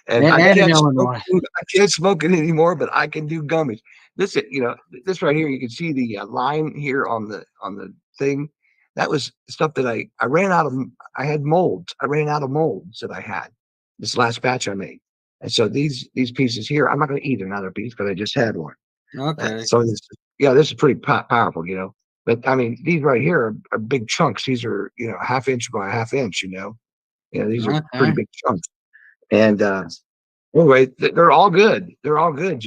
And I can't smoke it anymore, but I can do gummies. This right here, you can see the line here on the thing. That was stuff that I ran out of. I had molds. I ran out of molds that I had this last batch I made. And so these pieces here, I'm not going to eat another piece, but I just had one. Okay. So this is pretty powerful, But I mean, these right here are big chunks. These are ½ inch by ½ inch. These are pretty big chunks. And anyway, they're all good. They're all good.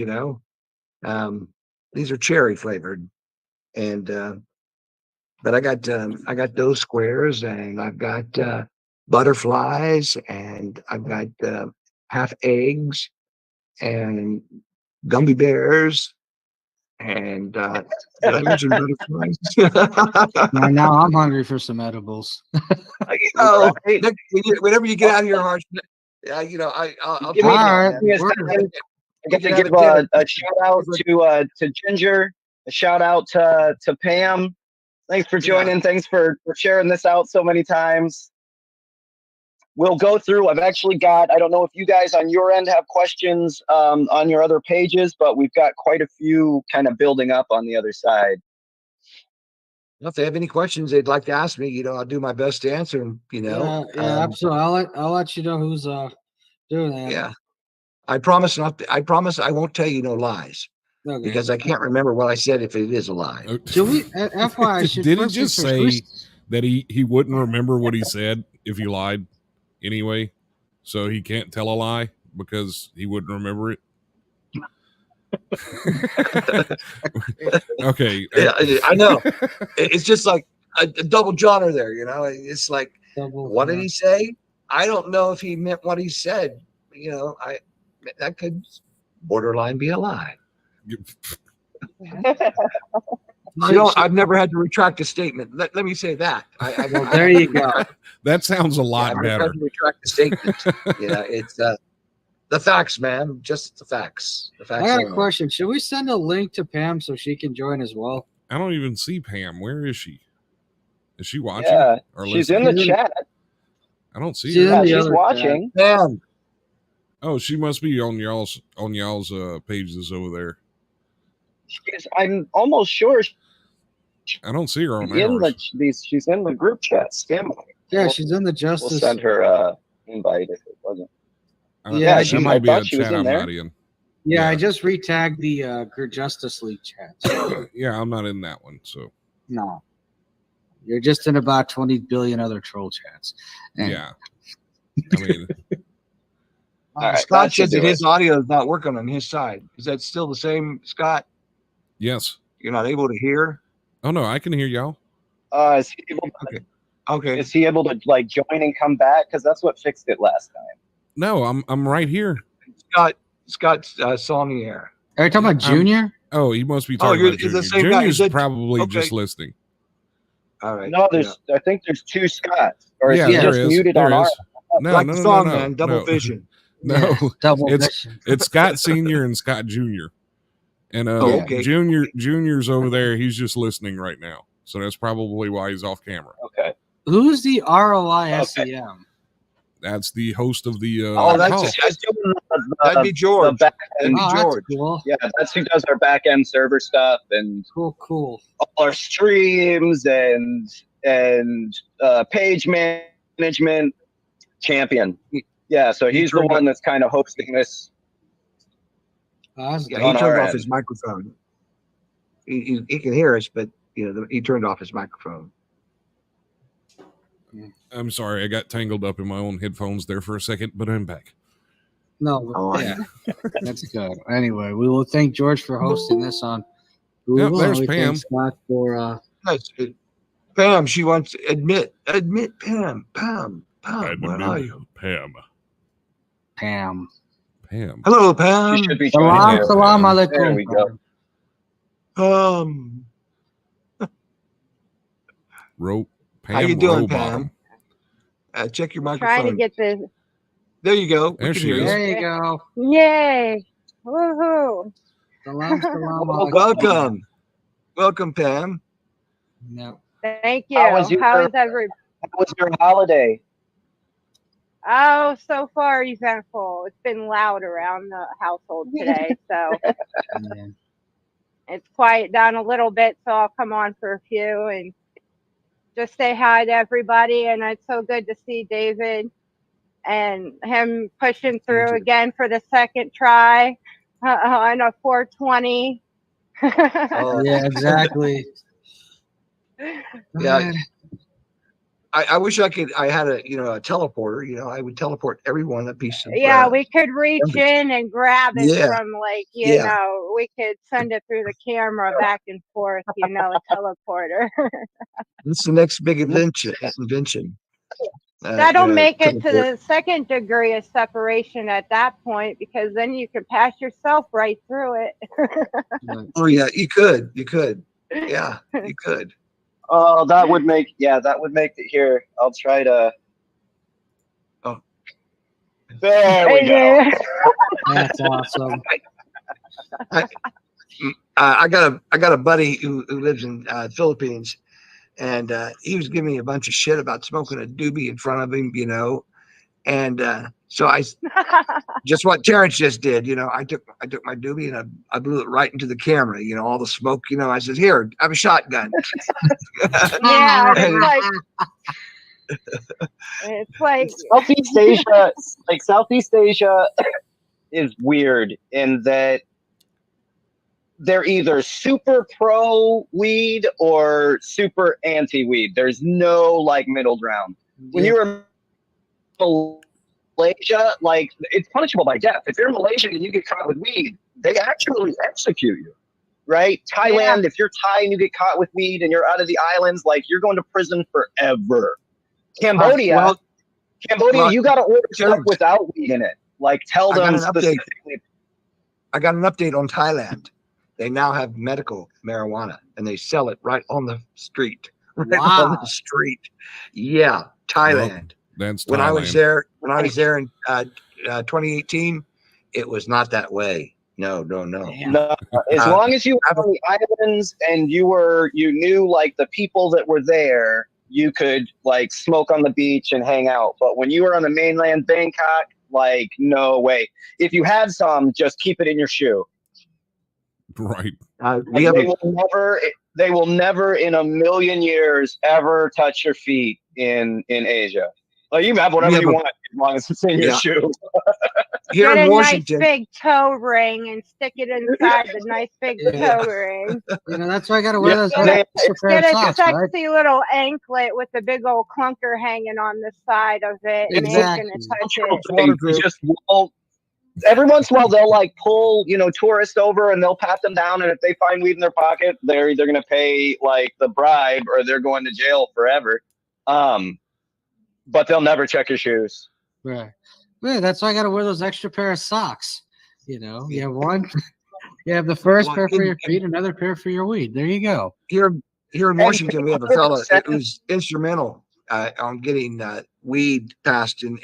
These are cherry flavored, and but I got those squares, and I've got butterflies, and I've got half eggs and gummy bears. And did I mention butterflies? Now I'm hungry for some edibles. Whenever you get out of your heart, I'll give me I get to give a shout out to Ginger, a shout out to Pam. Thanks for joining. Thanks for sharing this out so many times. we'll go through. I've actually got, I don't know if you guys on your end have questions on your other pages, but we've got quite a few kind of building up on the other side. If they have any questions they'd like to ask me, I'll do my best to answer them, Yeah, absolutely. I'll let you know who's doing that. Yeah. I promise I won't tell you no lies. Okay. Because I can't remember what I said if it is a lie. Should we, FYI, did he just say that he wouldn't remember what he said if he lied anyway? So he can't tell a lie because he wouldn't remember it? Okay. Yeah, I know. It's just like a double johnner there, It's like, what did he say? I don't know if he meant what he said. That could borderline be a lie. I've never had to retract a statement. Let me say that. There you go. That sounds a lot I've better. never had to retract a statement. It's the facts, man. Just the facts. The facts. I got a question. Should we send a link to Pam so she can join as well? I don't even see Pam. Where is she? Is she watching? Yeah, or she's listening? in the chat. I don't see Yeah, her. she's watching. Pam. Oh, she must be on y'all's pages over there. I'm almost sure I don't see her on she's in the group chat. Yeah, she's in the Justice. We'll send her invite if it wasn't. Yeah, that might be a chat I'm not in. Yeah, I just retagged the Justice League chat. Yeah, I'm not in that one. So no, you're just in about 20 billion other troll chats. And yeah, I mean, all right, Scott said that his audio is not working on his side. Is that still the same, Scott? yes. You're not able to hear? Oh no, I can hear y'all. Is he able to, okay. Is he able to join and come back? Because that's what fixed it last time. No, I'm right here. Scott's Saunier. Are you talking about Junior? He must be talking about Junior. Junior's probably just listening. All right. No, I think there's two Scotts. Or is he just muted there on our? No, man. Double vision. No, double vision. It's Scott Senior and Scott Junior. And Junior's over there. He's just listening right now. So that's probably why he's off camera. Okay. Who's the ROISEM? Okay. That's the host of the. That'd be George. George. Cool. Yeah, that's who does our back end server stuff and cool. All our streams and page management champion. Yeah, so he's the one that's kind of hosting this. He turned off his microphone. He can hear us, but he turned off his microphone. I'm sorry, I got tangled up in my own headphones there for a second, but I'm back. No, that's good. Anyway, we will thank George for hosting this on Google. Yep, there's Pam. Scott for Pam, she wants to admit Pam. Where are you? Pam. Hello, Pam. She should be Salam alaikum. There we go. Pam, how you doing, Pam? Check your microphone. Trying to get this. There you go. There she is. There you go. Yay! Woohoo! Welcome. Welcome, Pam. No. Thank you. How is everybody? How was your holiday? Oh, so far eventful. It's been loud around the household today, so it's quiet down a little bit. So I'll come on for a few and just say hi to everybody. And it's so good to see David and him pushing through again for the second try on a 420. Yeah, exactly. Yeah. I wish I had a teleporter. I would teleport everyone a piece of. Yeah, we could reach in and grab it from we could send it through the camera back and forth. A teleporter. It's the next big invention. That'll make it to the second degree of separation at that point, because then you could pass yourself right through it. Oh yeah, you could. Yeah, you could. Oh, that would make it here. I'll try to. Oh, there we go. That's awesome. I got a buddy who lives in Philippines, and he was giving me a bunch of shit about smoking a doobie in front of him, And so I just what Terrence just did, I took my doobie and I blew it right into the camera, all the smoke, I said, here, I have a shotgun. Yeah, it's like Southeast Asia is weird in that they're either super pro weed or super anti weed. There's no like middle ground. When you're in Malaysia, like it's punishable by death. If you're Malaysian and you get caught with weed, they actually execute you. Right? Thailand, if you're Thai and you get caught with weed and you're out of the islands, like you're going to prison forever. Cambodia, you got to order stuff without weed in it. Like tell them specifically. I got an update on Thailand. They now have medical marijuana and they sell it right on the street. Right on the street. Yeah, Thailand. Well, that's when Thailand. I was there in 2018, it was not that way. No. As long as you were on the islands and you knew like the people that were there, you could like smoke on the beach and hang out. But when you were on the mainland Bangkok, like no way. If you had some, just keep it in your shoe. Right. They will never in a million years ever touch your feet in Asia. Like you can have whatever you want as long as it's in your shoe. Here Get in a Washington, nice big toe ring and stick it inside the nice big toe ring. That's why I gotta wear those. Get a sexy little anklet with a big old clunker hanging on the side of it, and Exactly. ain't gonna touch it. Every once in a while, they'll like pull tourists over and they'll pat them down, and if they find weed in their pocket, they're either gonna pay like the bribe or they're going to jail forever. But they'll never check your shoes. Right. Yeah, that's why I got to wear those extra pair of socks. You have one. You have the first pair for your feet, another pair for your weed. There you go. Here in Washington, we have a fellow who's instrumental on getting weed passed in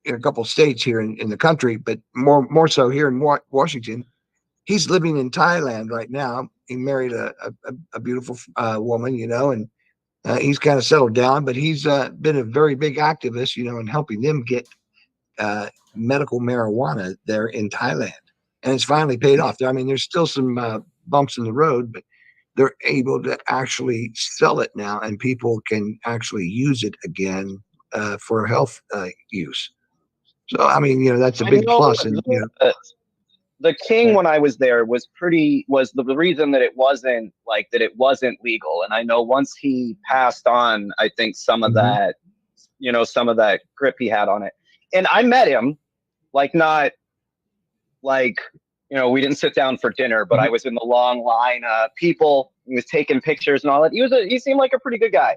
a couple of states here in the country, but more so here in Washington. He's living in Thailand right now. He married a beautiful woman, and he's kind of settled down, but he's been a very big activist, in helping them get medical marijuana there in Thailand. And it's finally paid off. I mean, there's still some bumps in the road, but they're able to actually sell it now, and people can actually use it again for health use. So, I mean, that's a big plus. And the king, when I was there, was the reason that it wasn't legal. And I know once he passed on, I think some of that, some of that grip he had on it. And I met him, like not like, we didn't sit down for dinner, but I was in the long line. People, he was taking pictures and all that. He seemed like a pretty good guy.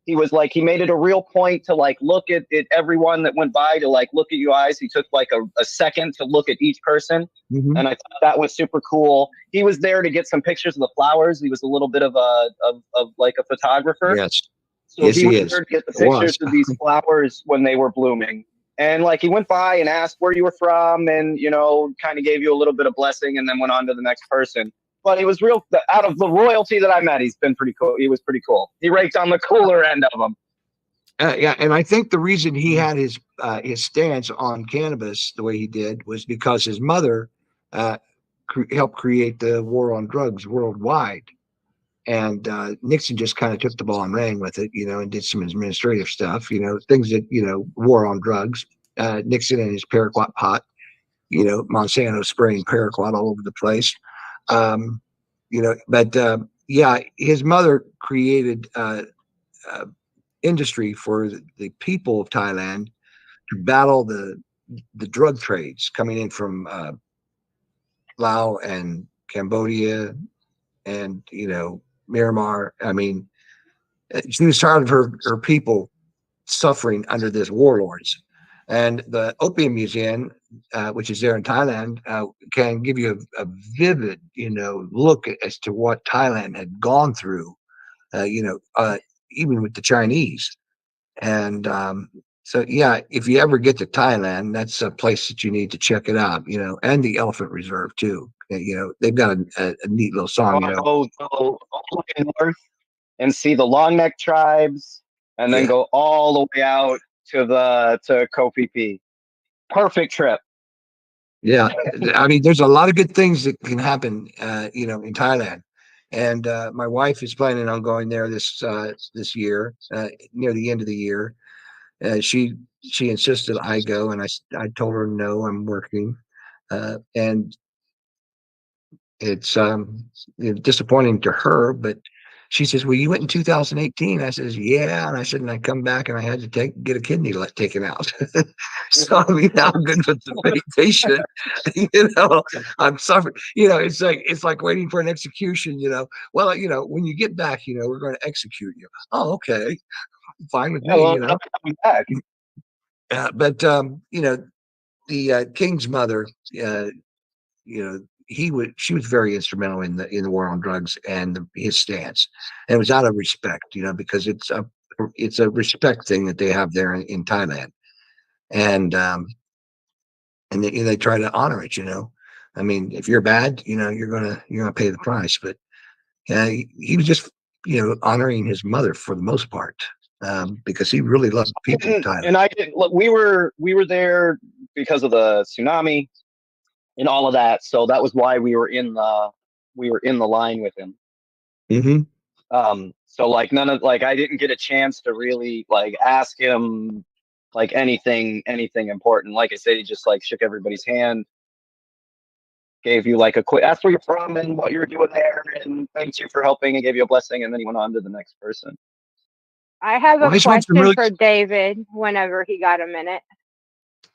He was like, he made it a real point to like look at everyone that went by, to like look at you eyes. He took like a second to look at each person. And I thought that was super cool. He was there to get some pictures of the flowers. He was a little bit of like a photographer. Yes. So he was there to get the pictures of these flowers when they were blooming. And like he went by and asked where you were from and, kind of gave you a little bit of blessing and then went on to the next person. But he was out of the royalty that I met, he's been pretty cool. He was pretty cool. He raked on the cooler end of them. Yeah, and I think the reason he had his stance on cannabis the way he did was because his mother helped create the war on drugs worldwide. And Nixon just kind of took the ball and ran with it, and did some administrative stuff, things that, war on drugs. Nixon and his paraquat pot, Monsanto spraying paraquat all over the place. His mother created industry for the people of Thailand to battle the drug trades coming in from Laos and Cambodia and Myanmar. I mean, she was tired of her people suffering under this warlords. And the Opium Museum, which is there in Thailand, can give you a vivid, look as to what Thailand had gone through, even with the Chinese. And so, yeah, if you ever get to Thailand, that's a place that you need to check it out, and the Elephant Reserve too. They've got a neat little song, Go all the way north and see the long neck tribes, and then go all the way out to CoPP. Perfect trip. Yeah, I mean, there's a lot of good things that can happen, in Thailand, and my wife is planning on going there this year, near the end of the year. She insisted I go, and I told her no, I'm working, and it's disappointing to her, but she says, "Well, you went in 2018." I says, "Yeah," and I said, and I come back and I had to get a kidney taken out. So I mean, how good was the vacation? I'm suffering. It's like waiting for an execution. Well, when you get back, we're going to execute you. Oh, okay, fine with Yeah, me. well, I'm back. But the king's mother, she was very instrumental in the war on drugs and his stance, and it was out of respect, because it's a respect thing that they have there in Thailand, and they try to honor it. I mean, if you're bad, you're gonna pay the price. But he was just honoring his mother for the most part, because he really loved the people of Thailand. And I didn't look. We were there because of the tsunami and all of that. So that was why we were in the line with him. Mm-hmm. So like I didn't get a chance to really like ask him like anything important. Like I said, he just like shook everybody's hand, gave you like a quick ask where you're from and what you're doing there, and thanks you for helping, and gave you a blessing, and then he went on to the next person. I have a Well, question for David whenever he got a minute.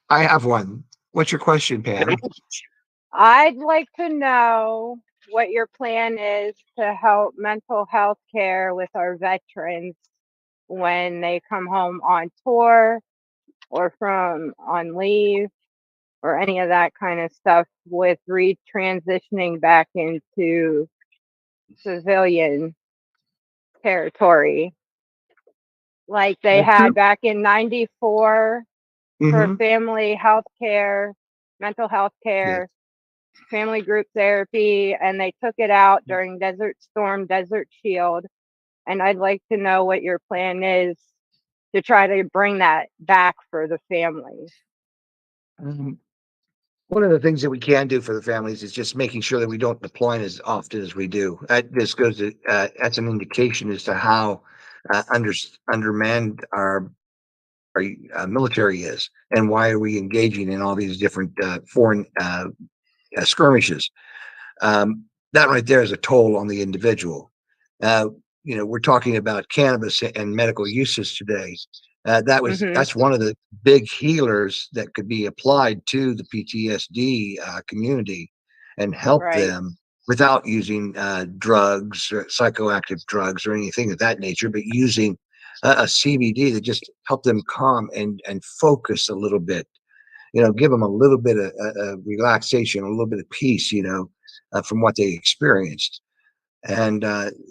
I have one. What's your question, Pam? I'd like to know what your plan is to help mental health care with our veterans when they come home on tour or from on leave or any of that kind of stuff with retransitioning back into civilian territory like they had back in 94 for family health care, mental health care, family group therapy, and they took it out during Desert Storm, Desert Shield. And I'd like to know what your plan is to try to bring that back for the families. One of the things that we can do for the families is just making sure that we don't deploy as often as we do. This goes to, that's an indication as to how undermanned our military is, and why are we engaging in all these different foreign skirmishes. That right there is a toll on the individual. We're talking about cannabis and medical uses today. That's one of the big healers that could be applied to the PTSD community and help them without using drugs or psychoactive drugs or anything of that nature, but using a CBD that just help them calm and focus a little bit. Give them a little bit of relaxation, a little bit of peace, from what they experienced. And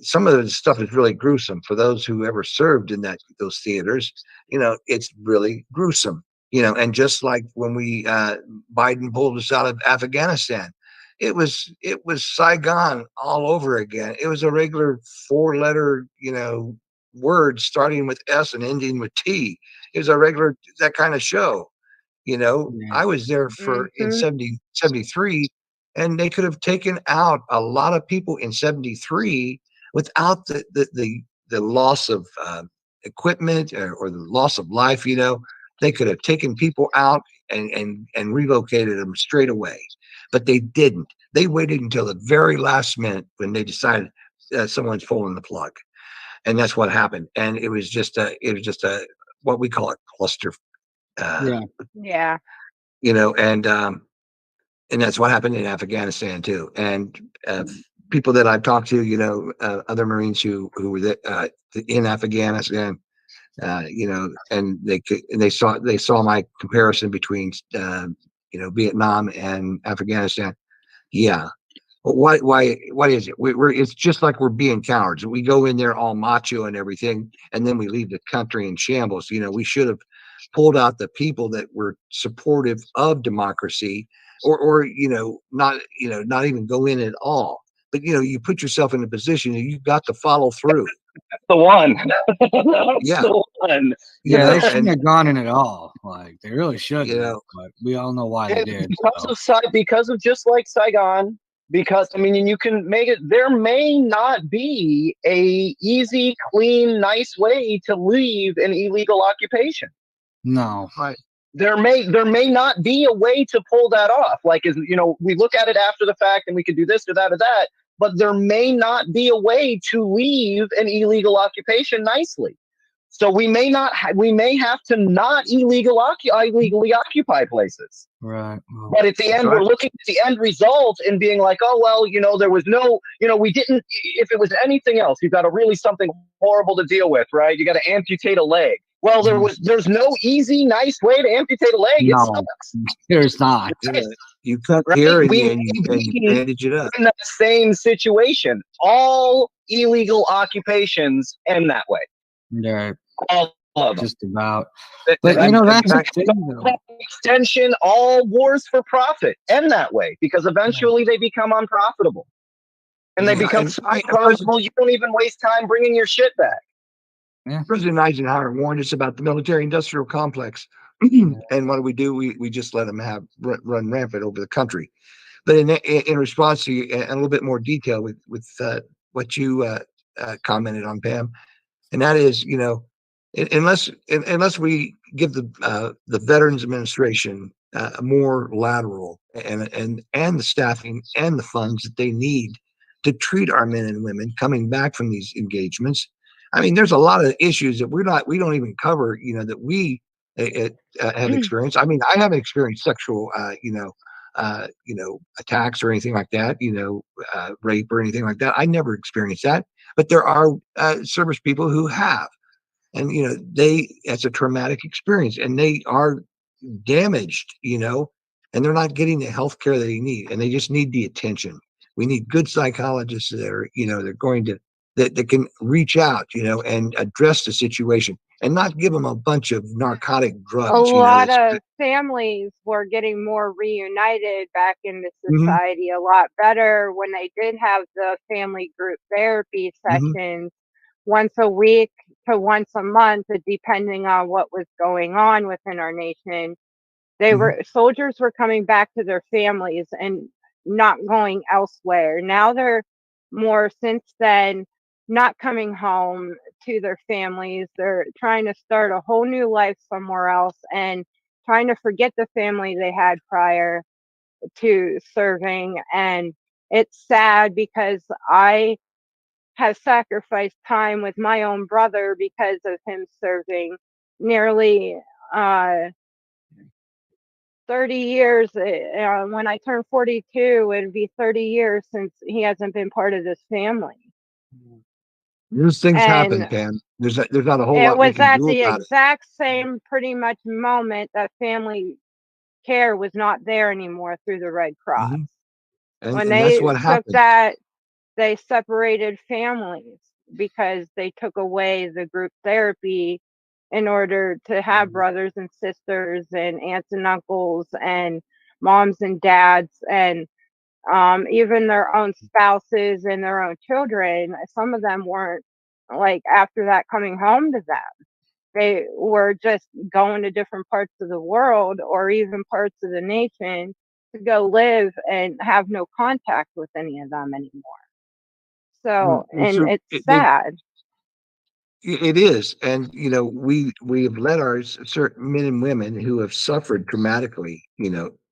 some of the stuff is really gruesome for those who ever served in those theaters. It's really gruesome. And just like when Biden pulled us out of Afghanistan, it was Saigon all over again. It was a regular 4-letter, word starting with S and ending with T. It was a regular that kind of show. I was there in 73, and they could have taken out a lot of people in 73 without the loss of equipment or the loss of life. They could have taken people out and relocated them straight away, but they didn't. They waited until the very last minute when they decided someone's pulling the plug, and that's what happened. And it was just a what we call a cluster. Yeah. And that's what happened in Afghanistan too. And people that I've talked to, other Marines who were in Afghanistan, and they saw my comparison between Vietnam and Afghanistan. Yeah. But why is it? It's just like we're being cowards. We go in there all macho and everything, and then we leave the country in shambles. We should have pulled out the people that were supportive of democracy, or not even go in at all. But you put yourself in a position that you've got to follow through. the one. That's the one. Yeah, they and shouldn't have gone in at all. Like they really shouldn't. you know, But we all know why they did. Because of just like Saigon. Because I mean, and you can make it. There may not be a easy, clean, nice way to leave an illegal occupation. No. right. There may not be a way to pull that off. Like, we look at it after the fact and we could do this or that or that, but there may not be a way to leave an illegal occupation nicely. So we may have to not illegally occupy places. Right. Well, but at the end, we're looking at the end result and being like, oh, well, there was no, we didn't, if it was anything else, you've got really something horrible to deal with, right? You got to amputate a leg. Well, there's no easy, nice way to amputate a leg. No, it sucks. There's not. You cut here and you bandage it up. In that same situation, all illegal occupations end that way. Yeah. All of them. Just about. But that's the thing, though. Extension, all wars for profit end that way because eventually they become unprofitable. And they become so unprofitable, you don't even waste time bringing your shit back. Yeah. President Eisenhower warned us about the military-industrial complex. And what do? We just let them run rampant over the country. But in response to you, and a little bit more detail with what you commented on, Pam, and that is, unless we give the Veterans Administration more lateral and the staffing and the funds that they need to treat our men and women coming back from these engagements. I mean, there's a lot of issues that we don't even cover, that we have experienced. I mean, I haven't experienced sexual, attacks or anything like that, rape or anything like that. I never experienced that, but there are service people who have, and it's a traumatic experience, and they are damaged, and they're not getting the health care that they need, and they just need the attention. We need good psychologists that are, they're going to that can reach out, and address the situation and not give them a bunch of narcotic drugs. A lot of families were getting more reunited back into society a lot better when they did have the family group therapy sessions once a week to once a month, depending on what was going on within our nation. Soldiers were coming back to their families and not going elsewhere. Now they're more, since then, not coming home to their families. They're trying to start a whole new life somewhere else and trying to forget the family they had prior to serving. And it's sad because I have sacrificed time with my own brother because of him serving nearly 30 years. When I turn 42, it'd be 30 years since he hasn't been part of this family. Those things happen, Pam. There's not a whole lot we can do about it. It was at the exact same pretty much moment that family care was not there anymore through the Red Cross. When they took that, they separated families because they took away the group therapy in order to have brothers and sisters and aunts and uncles and moms and dads and even their own spouses and their own children. Some of them weren't, like, after that, coming home to them. They were just going to different parts of the world or even parts of the nation to go live and have no contact with any of them anymore. So, and it's sad. It is. And, we have let our certain men and women who have suffered traumatically,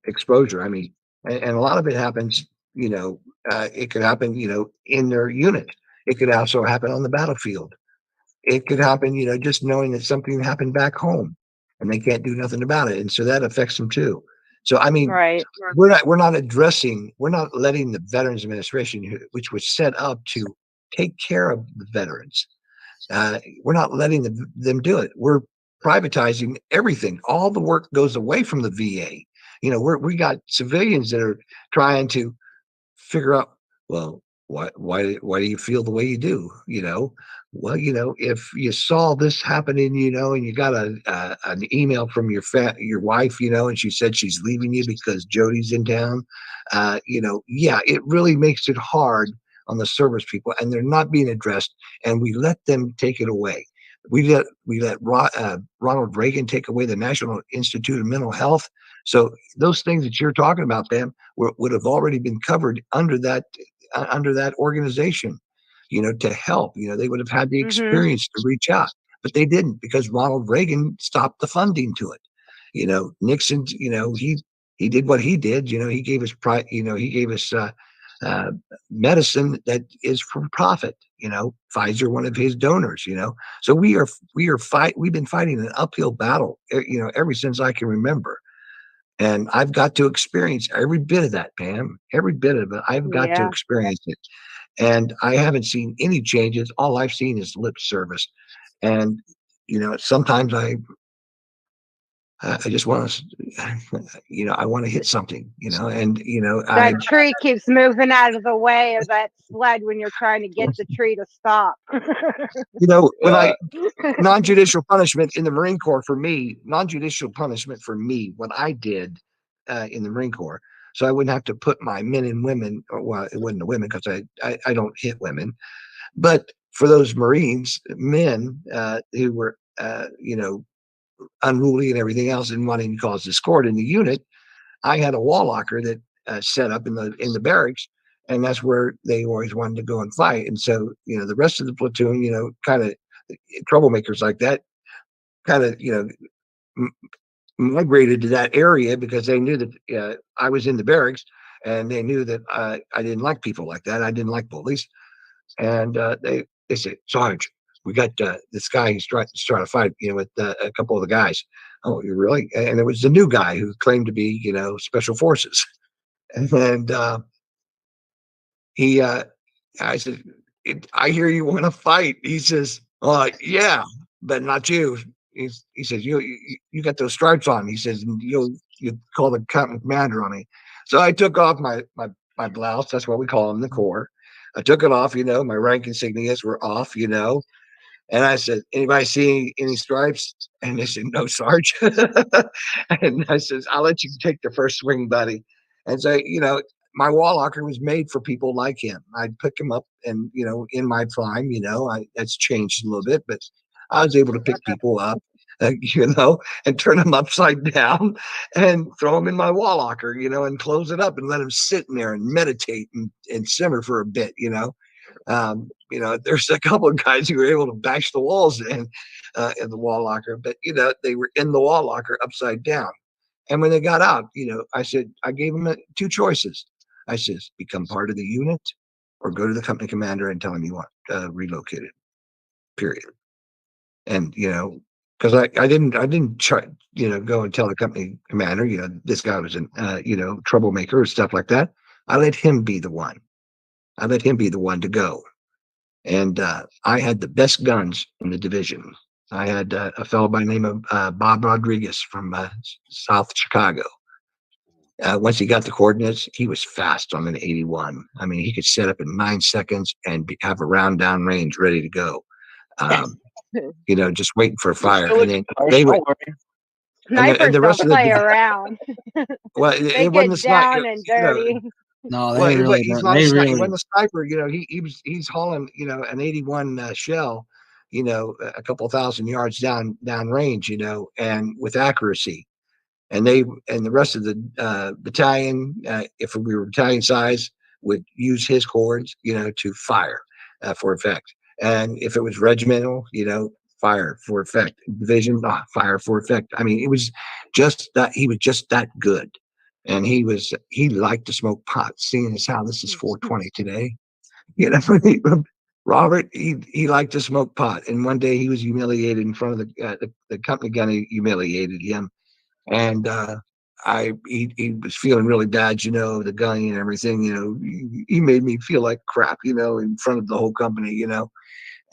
exposure. I mean, and a lot of it happens, it could happen, in their unit. It could also happen on the battlefield. It could happen, just knowing that something happened back home and they can't do nothing about it. And so that affects them too. So, I mean, we're not letting the Veterans Administration, which was set up to take care of the veterans, we're not letting them do it. We're privatizing everything. All the work goes away from the VA. We got civilians that are trying to figure out, well, why do you feel the way you do? Well, if you saw this happening, and you got an email from your wife, and she said she's leaving you because Jody's in town, yeah, it really makes it hard on the service people, and they're not being addressed, and we let them take it away. We let Ronald Reagan take away the National Institute of Mental Health. So those things that you're talking about, Pam, would have already been covered under that organization, to help. They would have had the experience to reach out, but they didn't, because Ronald Reagan stopped the funding to it. Nixon, he did what he did. He gave us medicine that is for profit. Pfizer, one of his donors. So we've been fighting an uphill battle, ever since I can remember. And I've got to experience every bit of that, Pam. Every bit of it. I've got to experience it. And I haven't seen any changes. All I've seen is lip service. And, sometimes I just want to, I want to hit something, and, that tree keeps moving out of the way of that sled when you're trying to get the tree to stop. When non-judicial punishment in the Marine Corps for me, what I did in the Marine Corps, so I wouldn't have to put my men and women, well, it wasn't the women because I don't hit women, but for those Marines, men who were, unruly and everything else and wanting to cause discord in the unit, I had a wall locker that set up in the barracks, and that's where they always wanted to go and fight. And so, the rest of the platoon, kind of troublemakers like that, kind of, migrated to that area because they knew that I was in the barracks, and they knew that I didn't like people like that. I didn't like bullies, and they said, "Sarge, we got this guy who's trying to fight, with a couple of the guys." Oh, you really? And it was the new guy who claimed to be, special forces. And I said, "I hear you want to fight." He says, "Yeah, but not you." He says, "You got those stripes on." He says, "You call the company commander on me." So I took off my blouse. That's what we call them in the Corps. I took it off. My rank insignias were off. And I said, "Anybody see any stripes?" And they said, "No, Sarge." And I says, "I'll let you take the first swing, buddy." And so, my wall locker was made for people like him. I'd pick him up, and in my prime, that's changed a little bit, but I was able to pick people up, and turn them upside down and throw them in my wall locker, and close it up and let them sit in there and meditate and simmer for a bit. There's a couple of guys who were able to bash the walls in the wall locker, but they were in the wall locker upside down. And when they got out, I gave them two choices. I says, become part of the unit, or go to the company commander and tell him you want relocated. Period. And because I didn't try, go and tell the company commander, this guy was an troublemaker or stuff like that. I let him be the one. To go. And I had the best guns in the division. I had a fellow by the name of Bob Rodriguez from South Chicago. Once he got the coordinates, he was fast on an 81. I mean, he could set up in 9 seconds and have a round down range ready to go. Just waiting for a fire. And then they would. Snipers the rest don't play around. Well, They it wasn't get a sniper. down and dirty. No, they really he's don't. not They a sniper. really. He wasn't a sniper. He's hauling, an 81 shell, a couple thousand yards down range, and with accuracy. And the rest of the battalion, if we were battalion size, would use his cords, to fire for effect. And if it was regimental, fire for effect. Division, fire for effect. I mean, it was just that he was just that good. And he liked to smoke pot, seeing as how this is 420 today. Robert, he liked to smoke pot. And one day he was humiliated in front of the company gunny humiliated him. And he was feeling really bad, the gunny and everything, he made me feel like crap, in front of the whole company,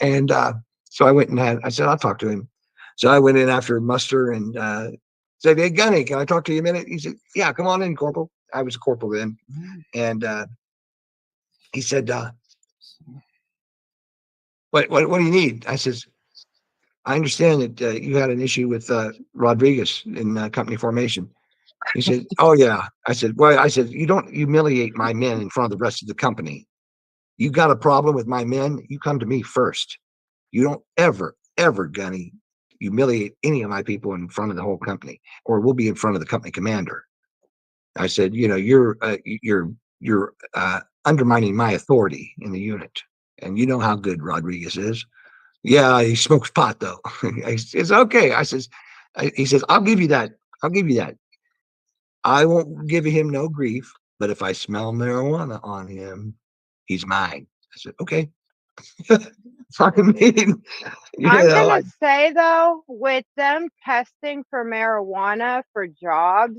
And so I went and I said, I'll talk to him. So I went in after muster and said, "Hey, Gunny, can I talk to you a minute?" He said, "Yeah, come on in, Corporal." I was a corporal then. And he said, what do you need? I says, "I understand that you had an issue with Rodriguez in company formation." He said, "Oh, yeah." I said, "You don't humiliate my men in front of the rest of the company. You got a problem with my men, you come to me first. You don't ever, Gunny, humiliate any of my people in front of the whole company, or we'll be in front of the company commander. I said, you're undermining my authority in the unit, and you know how good Rodriguez is. Yeah, he smokes pot though. It's okay. He says, I'll give you that. I'll give you that. I won't give him no grief, but if I smell marijuana on him, he's mine. I said, okay. I mean, I'm gonna say though, with them testing for marijuana for jobs,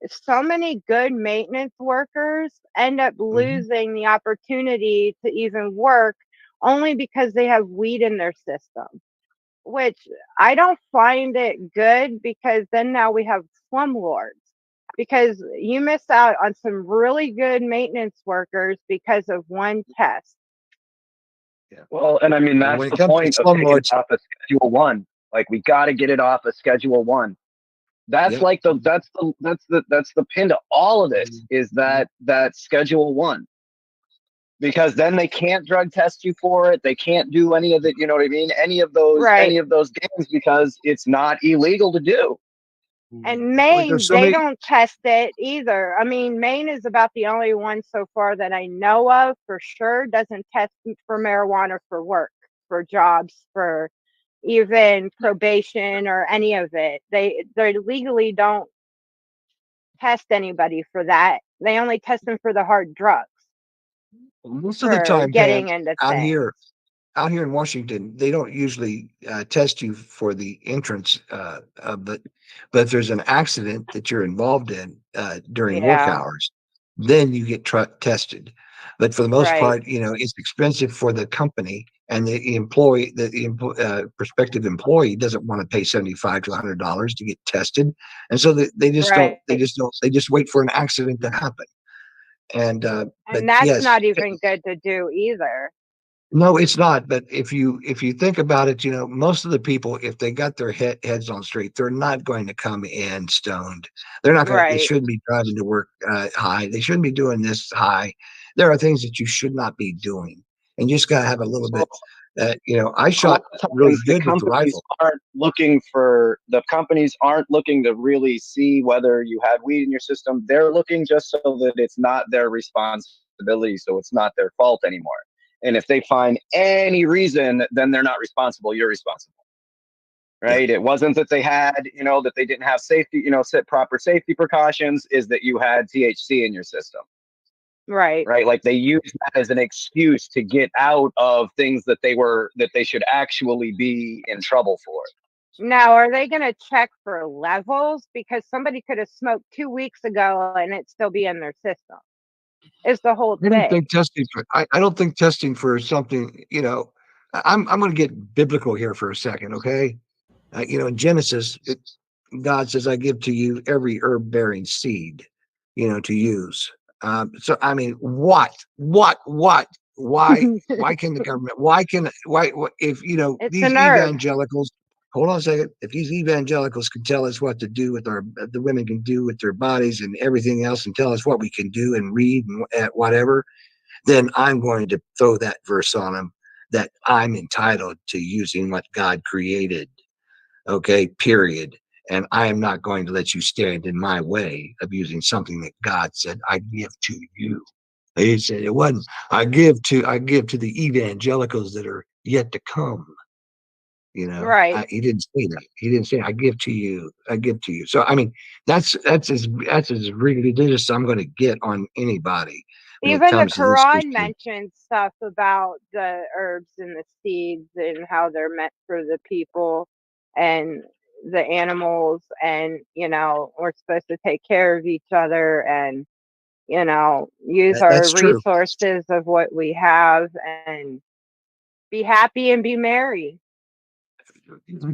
so many good maintenance workers end up losing the opportunity to even work only because they have weed in their system, which I don't find it good, because then now we have slumlords, because you miss out on some really good maintenance workers because of one test. Yeah. Well, and I mean, that's the point of taking it off of Schedule 1. Like, we got to get it off of Schedule 1. That's like that's the pin to all of this, is that Schedule 1. Because then they can't drug test you for it. They can't do any of it. You know what I mean? Any of those games, because it's not illegal to do. And Maine, they don't test it either. I mean, Maine is about the only one so far that I know of for sure doesn't test for marijuana for work, for jobs, for even probation or any of it. They legally don't test anybody for that. They only test them for the hard drugs. Most of the time, getting into out here in Washington, they don't usually test you for the entrance, but if there's an accident that you're involved in during work hours, then you get tested. But for the most part, it's expensive for the company, and the employee, prospective employee, doesn't want to pay $75 to $100 to get tested, and so they just don't. They just wait for an accident to happen. And that's not even good to do either. No, it's not. But if you think about it, most of the people, if they got their heads on straight, they're not going to come in stoned. They're not going. They shouldn't be driving to work high. They shouldn't be doing this high. There are things that you should not be doing, and you just got to have a little bit. I shot really good with the rifle. The companies aren't looking to really see whether you had weed in your system. They're looking just so that it's not their responsibility, so it's not their fault anymore. And if they find any reason, then they're not responsible. You're responsible, right? It wasn't that they had, that they didn't have safety, proper safety precautions. Is that you had THC in your system. Right. Like, they use that as an excuse to get out of things that they should actually be in trouble for. Now, are they going to check for levels? Because somebody could have smoked 2 weeks ago and it still be in their system. Is the whole thing. I don't think testing for something, I'm going to get biblical here for a second. Okay. In Genesis, God says, I give to you every herb bearing seed, to use. So, I mean, why can the government, if, it's these evangelicals, hold on a second. If these evangelicals can tell us what to do with the women can do with their bodies and everything else, and tell us what we can do and read and whatever, then I'm going to throw that verse on them, that I'm entitled to using what God created. Okay, period. And I am not going to let you stand in my way of using something that God said, I give to you. He said it wasn't, I give to the evangelicals that are yet to come. Right. He didn't say that. He didn't say, I give to you. I give to you. So, I mean, that's as religious as I'm going to get on anybody. Even the Quran mentions stuff about the herbs and the seeds and how they're meant for the people and the animals, and we're supposed to take care of each other and use our resources of what we have and be happy and be merry.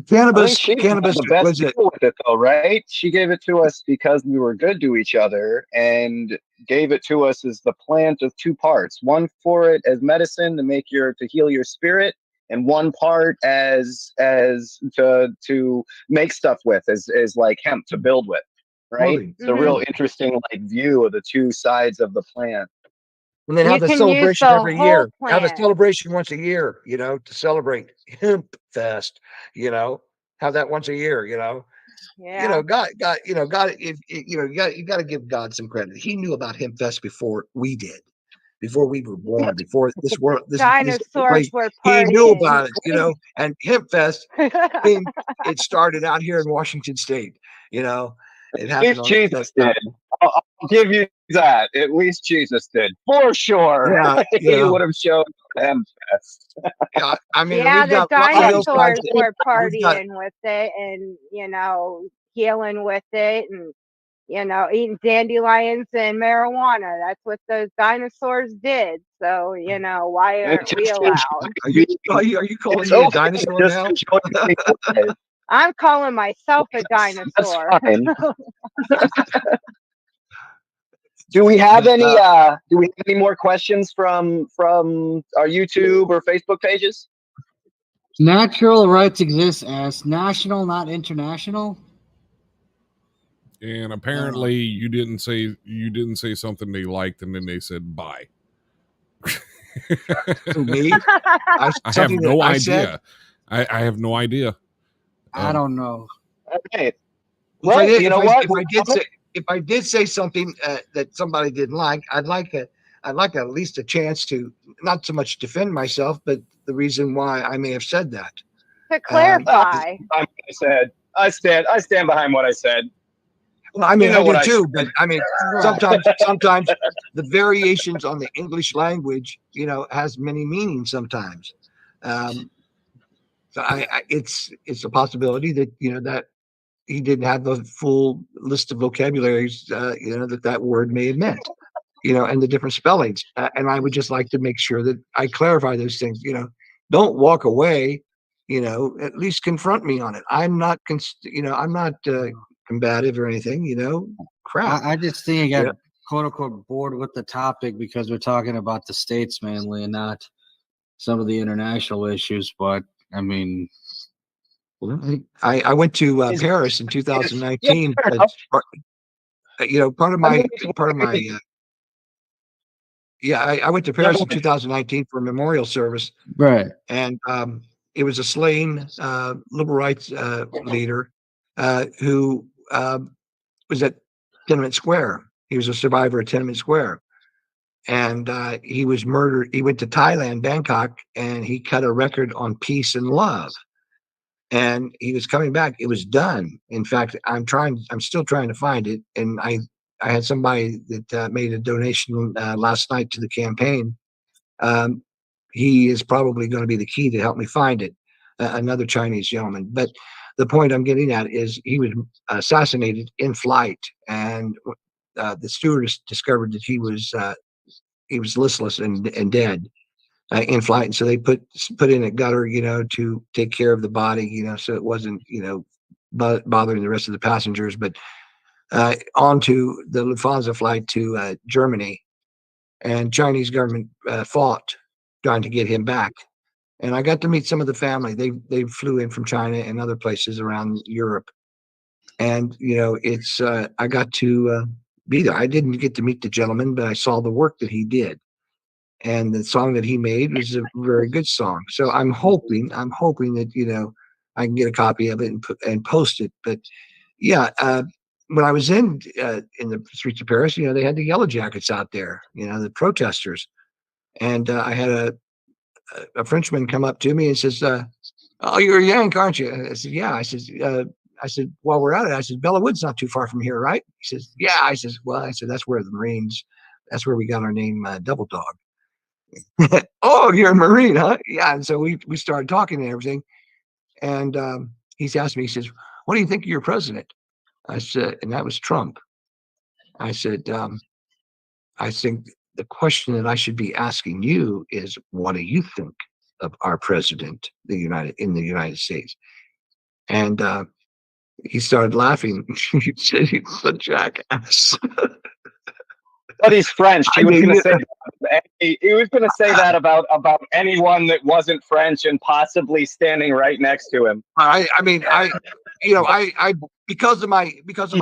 Cannabis was it with it though, right? She gave it to us because we were good to each other, and gave it to us as the plant of two parts. One for it as medicine to heal your spirit, and one part as to make stuff with, as like hemp to build with, right? It's a real interesting view of the two sides of the plant. And then You have a can use celebration the every whole year. Have a plant. celebration once a year, to celebrate Hemp Fest, have that once a year, Yeah. God, God, you got to give God some credit. He knew about Hemp Fest before we did, before we were born, before this world, this Dinosaurs place. were He knew partying. about it, and Hemp Fest, it started out here in Washington State, it At happened least on Jesus did. I'll give you that. At least Jesus did, for sure. Yeah, He would have shown them best. yeah. I mean, Yeah, we've the got a lot of hillsides. dinosaurs were We've got partying with it and, healing with it and, eating dandelions and marijuana. That's what those dinosaurs did. So, why And aren't we just allowed? Are you calling it's me a okay dinosaur just now? to join me with it. I'm calling myself a That's dinosaur. fine. Do we have any more questions from our YouTube or Facebook pages? Natural rights exist as national, not international. And apparently you didn't say something they liked, and then they said bye. To me, I have no idea. I have no idea. I don't know. Okay. Well, Well, if I did say something that somebody didn't like, I'd like at least a chance to not so much defend myself, but the reason why I may have said that. To clarify. I stand behind what I said. Well, I mean, I do too, said. but I mean, sometimes the variations on the English language, has many meanings sometimes. So it's a possibility that, that he didn't have the full list of vocabularies, that word may have meant, and the different spellings. And I would just like to make sure that I clarify those things, don't walk away, at least confront me on it. I'm not, I'm not combative or anything, crap. I just think I got quote unquote bored with the topic because we're talking about the states mainly and not some of the international issues. But I mean, I went to Paris in 2019. Part of my I went to Paris in 2019 for a memorial service. right. And it was a slain liberal rights leader who was at Tenement Square. He was a survivor at Tenement Square. And he was murdered. He went to Thailand, Bangkok, and he cut a record on peace and love. And he was coming back. It was done. In fact, I'm still trying to find it. And I had somebody that made a donation last night to the campaign. He is probably going to be the key to help me find it. Another Chinese gentleman. But the point I'm getting at is he was assassinated in flight, and the stewardess discovered that he was listless and dead in flight, and so they put in a gutter, to take care of the body, so it wasn't, bothering the rest of the passengers. But onto the Lufthansa flight to Germany, and Chinese government fought trying to get him back. And I got to meet some of the family. They flew in from China and other places around Europe, and it's I got to be there. I didn't get to meet the gentleman, but I saw the work that he did. And the song that he made was a very good song. So I'm hoping that, I can get a copy of it and post it. But yeah, when I was in the streets of Paris, they had the yellow jackets out there, the protesters. And I had a Frenchman come up to me and says, "Oh, you're a Yank, aren't you?" I said, "Yeah." I said, "While we're at it," I said, "Bella Wood's not too far from here, right?" He says, "Yeah." I said, "That's where the Marines, that's where we got our name, Double Dog." "Oh, you're a Marine, huh?" Yeah. And so we started talking and everything. And he's asked me, he says, "What do you think of your president?" I said, and that was Trump. I said, "I think the question that I should be asking you is, what do you think of our president, in the United States?" And he started laughing. He said, "He's a jackass." But he's French. He was going to say that about anyone that wasn't French and possibly standing right next to him. I because of my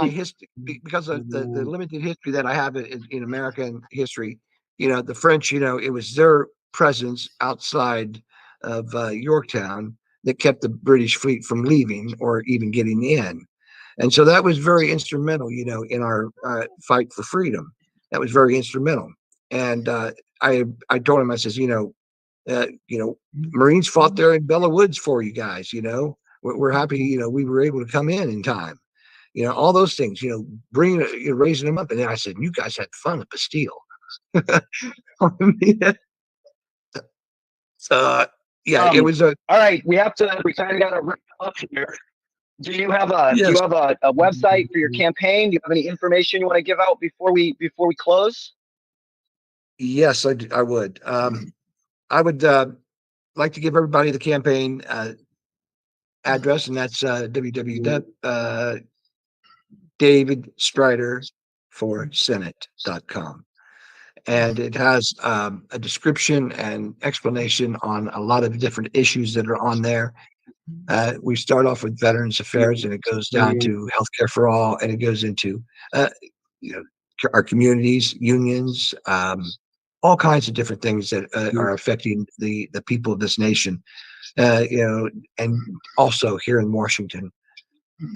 history, because of the limited history that I have in American history, the French, it was their presence outside of Yorktown that kept the British fleet from leaving or even getting in. And so that was very instrumental, in our fight for freedom. That was very instrumental. And I told him, I says, Marines fought there in Bella Woods for you guys. We're happy, we were able to come in time. All those things, bringing, raising them up. And then I said, you guys had fun at Bastille. It was a. All right, we kind of got to wrap up here. Do you have a website for your campaign? Do you have any information you want to give out before we close? Yes, I would. I would like to give everybody the campaign address, and that's www.davidstriderforsenate.com. And it has a description and explanation on a lot of different issues that are on there. We start off with Veterans Affairs, and it goes down to healthcare for all, and it goes into our communities, unions, all kinds of different things that are affecting the people of this nation, and also here in Washington.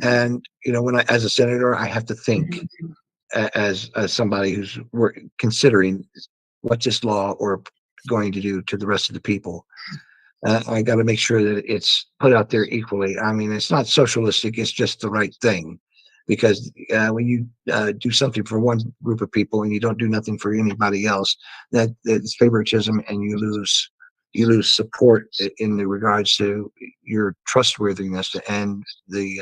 And when as a senator, I have to think as somebody who's considering what this law or going to do to the rest of the people. I got to make sure that it's put out there equally. I mean, it's not socialistic; it's just the right thing. Because when you do something for one group of people and you don't do nothing for anybody else, that's favoritism, and you lose support in the regards to your trustworthiness and the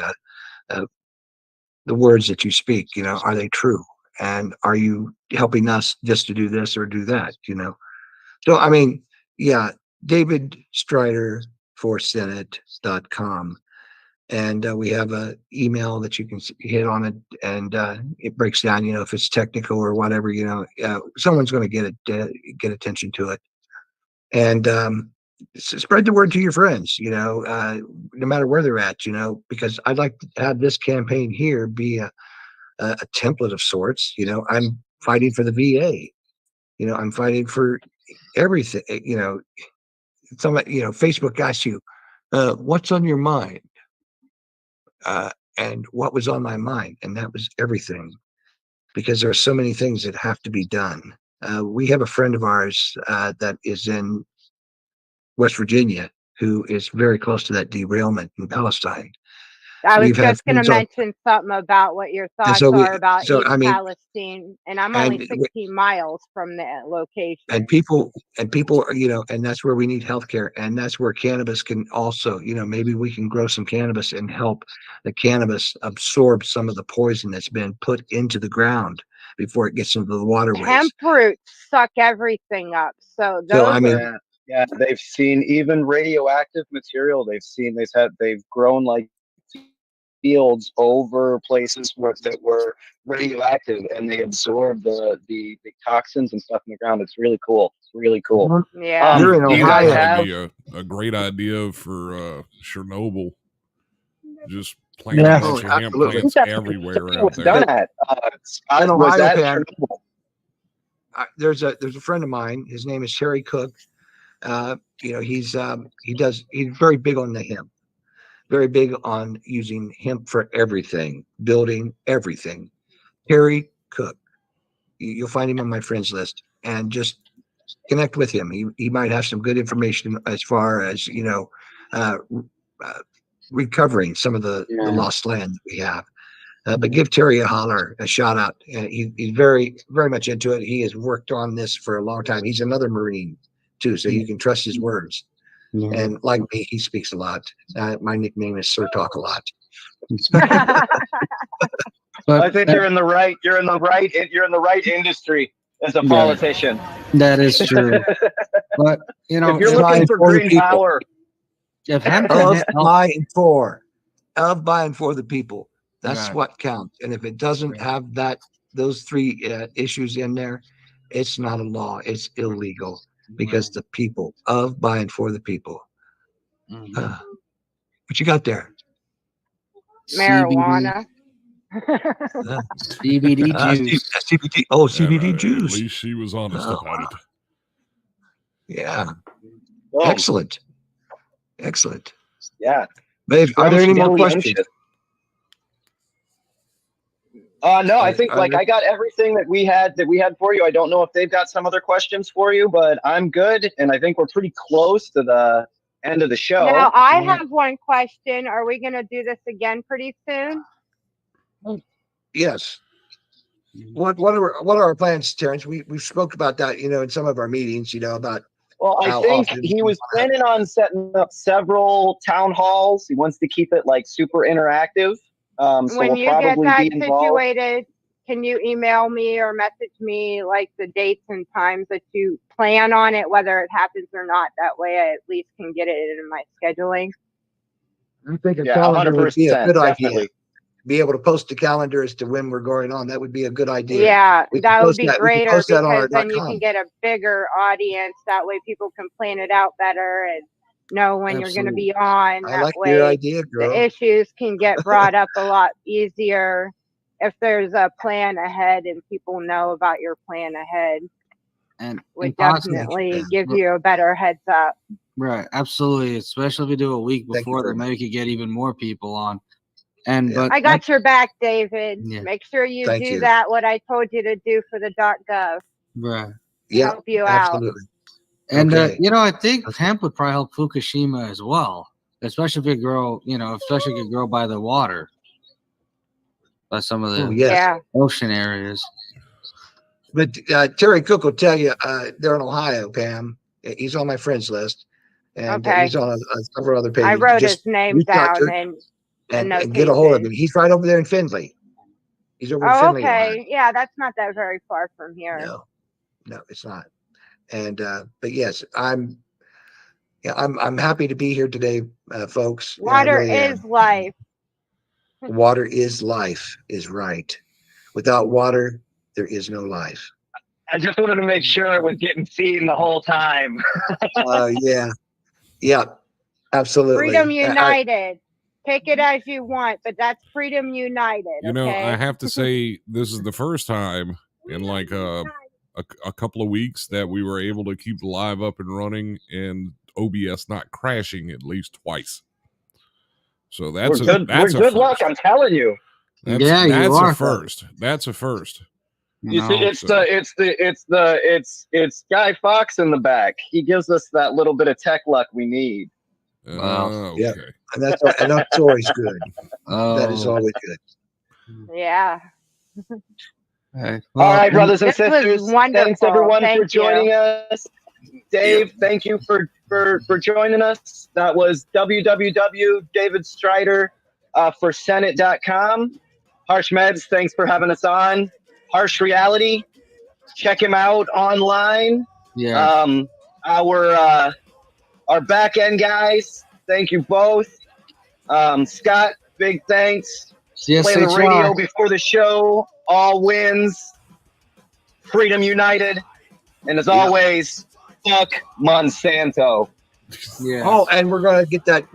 words that you speak. Are they true? And are you helping us just to do this or do that? So I mean, yeah, DavidStriderForSenate.com. And we have an email that you can hit on it, and it breaks down, if it's technical or whatever, someone's going to get attention to it. And spread the word to your friends, no matter where they're at, because I'd like to have this campaign here be a template of sorts. I'm fighting for the VA. I'm fighting for everything. Somebody, Facebook asks you, what's on your mind? And what was on my mind, and that was everything, because there are so many things that have to be done. We have a friend of ours that is in West Virginia who is very close to that derailment in Palestine. I was just going to mention something about what your thoughts are about Palestine, and I'm only 16 miles from the location. And people, and that's where we need healthcare, and that's where cannabis can also, maybe we can grow some cannabis and help the cannabis absorb some of the poison that's been put into the ground before it gets into the waterways. Hemp roots suck everything up, so yeah, they've seen even radioactive material. They've grown like fields over places that were radioactive, and they absorb the toxins and stuff in the ground. It's really cool. It's really cool. Yeah. You're in Ohio. That'd be a great idea for Chernobyl. Just planting a bunch of hemp plants everywhere out there. Done at was that Chernobyl? There's a friend of mine. His name is Terry Cook. He's very big on the hemp. Very big on using hemp for everything, building everything. Terry Cook. You'll find him on my friends list, and just connect with him. He might have some good information as far as recovering some of the lost land that we have. But give Terry a holler, a shout out. He's very, very much into it. He has worked on this for a long time. He's another Marine too, so you can trust his words. And like me, he speaks a lot. My nickname is Sir Talk a Lot. I think you're in the right industry as a politician. That is true. But if you're looking for green power, of by and for the people, that's what counts. And if it doesn't have those three issues in there, it's not a law. It's illegal. Because the people, of, by, and for the people. What you got there? Marijuana. CBD juice. CBD. Oh, CBD At juice. least she was honest about it. Yeah. Whoa. Excellent. Excellent. Yeah. Babe, are there any more Scrumdiddly questions? umptious. No, I think I got everything that we had for you. I don't know if they've got some other questions for you, but I'm good, and I think we're pretty close to the end of the show. Now, I have one question. Are we going to do this again pretty soon? Yes. What are our plans, Terrence? We spoke about that, in some of our meetings, about. Well, I think he was planning on setting up several town halls. He wants to keep it like super interactive. So when we'll you get probably that be involved. situated, can you email me or message me like the dates and times that you plan on it, whether it happens or not? That way I at least can get it in my scheduling. I think a calendar would be a good definitely. idea. Be able to post the calendar as to when we're going on. That would be a good idea. Yeah, that would be greater because then you .com. can get a bigger audience. That way people can plan it out better and know when you're going to be on. I That like way your idea, girl. the issues can get brought up a lot easier if there's a plan ahead and people know about your plan ahead. And would definitely give you a better heads up. Right, absolutely. Especially if we do a week before, then maybe we could get even more people on. But I got your back, David. Yeah. Make sure you do that, what I told you to do for the .gov. Right. Yeah, help you absolutely. out. And I think hemp would probably help Fukushima as well, especially if it grow, especially if it grow by the water, by some of the ocean areas. But Terry Cook will tell you they're in Ohio, Pam. He's on my friends list, and he's on several other pages. I wrote his name down and get a hold of him. He's right over there in Findlay. He's over in Findlay. Okay, yeah, that's not that very far from here. No, it's not. And but yes, I'm happy to be here today, folks. Water is life. Water is life is right. Without water, there is no life. I just wanted to make sure it was getting seen the whole time. Yeah, absolutely. Freedom United. Take it as you want, but that's Freedom United. I have to say this is the first time in like a couple of weeks that we were able to keep live up and running and OBS not crashing at least twice. So that's good luck. I'm telling you. That's a first. That's a first. You see, it's Guy Fawkes in the back. He gives us that little bit of tech luck we need. Okay. Yeah, and that's always good. That is always good. Yeah. All right, brothers and sisters. Thanks everyone for joining us. Dave, thank you for joining us. That was www.davidstrider for Senate.com. Harsh Meds, thanks for having us on. Harsh Reality, check him out online. Yeah. Our back end guys, thank you both. Scott, big thanks. CSHR. Play the radio before the show. All wins. Freedom United. And as always, fuck Monsanto. Yeah. Oh, and we're gonna get that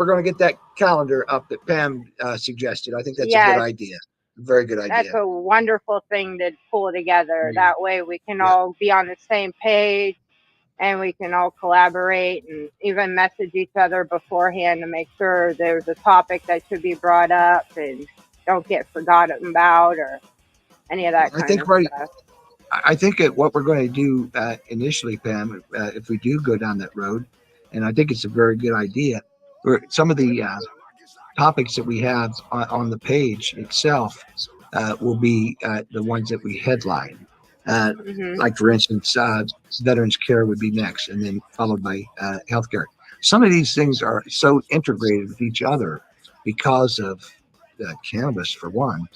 calendar up that Pam suggested. I think that's a good idea. Very good idea. That's a wonderful thing to pull together. That way we can all be on the same page and we can all collaborate and even message each other beforehand to make sure there's a topic that should be brought up and don't get forgotten about or any of that kind of stuff. I think what we're going to do initially, Pam, if we do go down that road, and I think it's a very good idea, some of the topics that we have on the page itself will be the ones that we headline. Like, for instance, veterans care would be next, and then followed by healthcare. Some of these things are so integrated with each other because of cannabis, for one.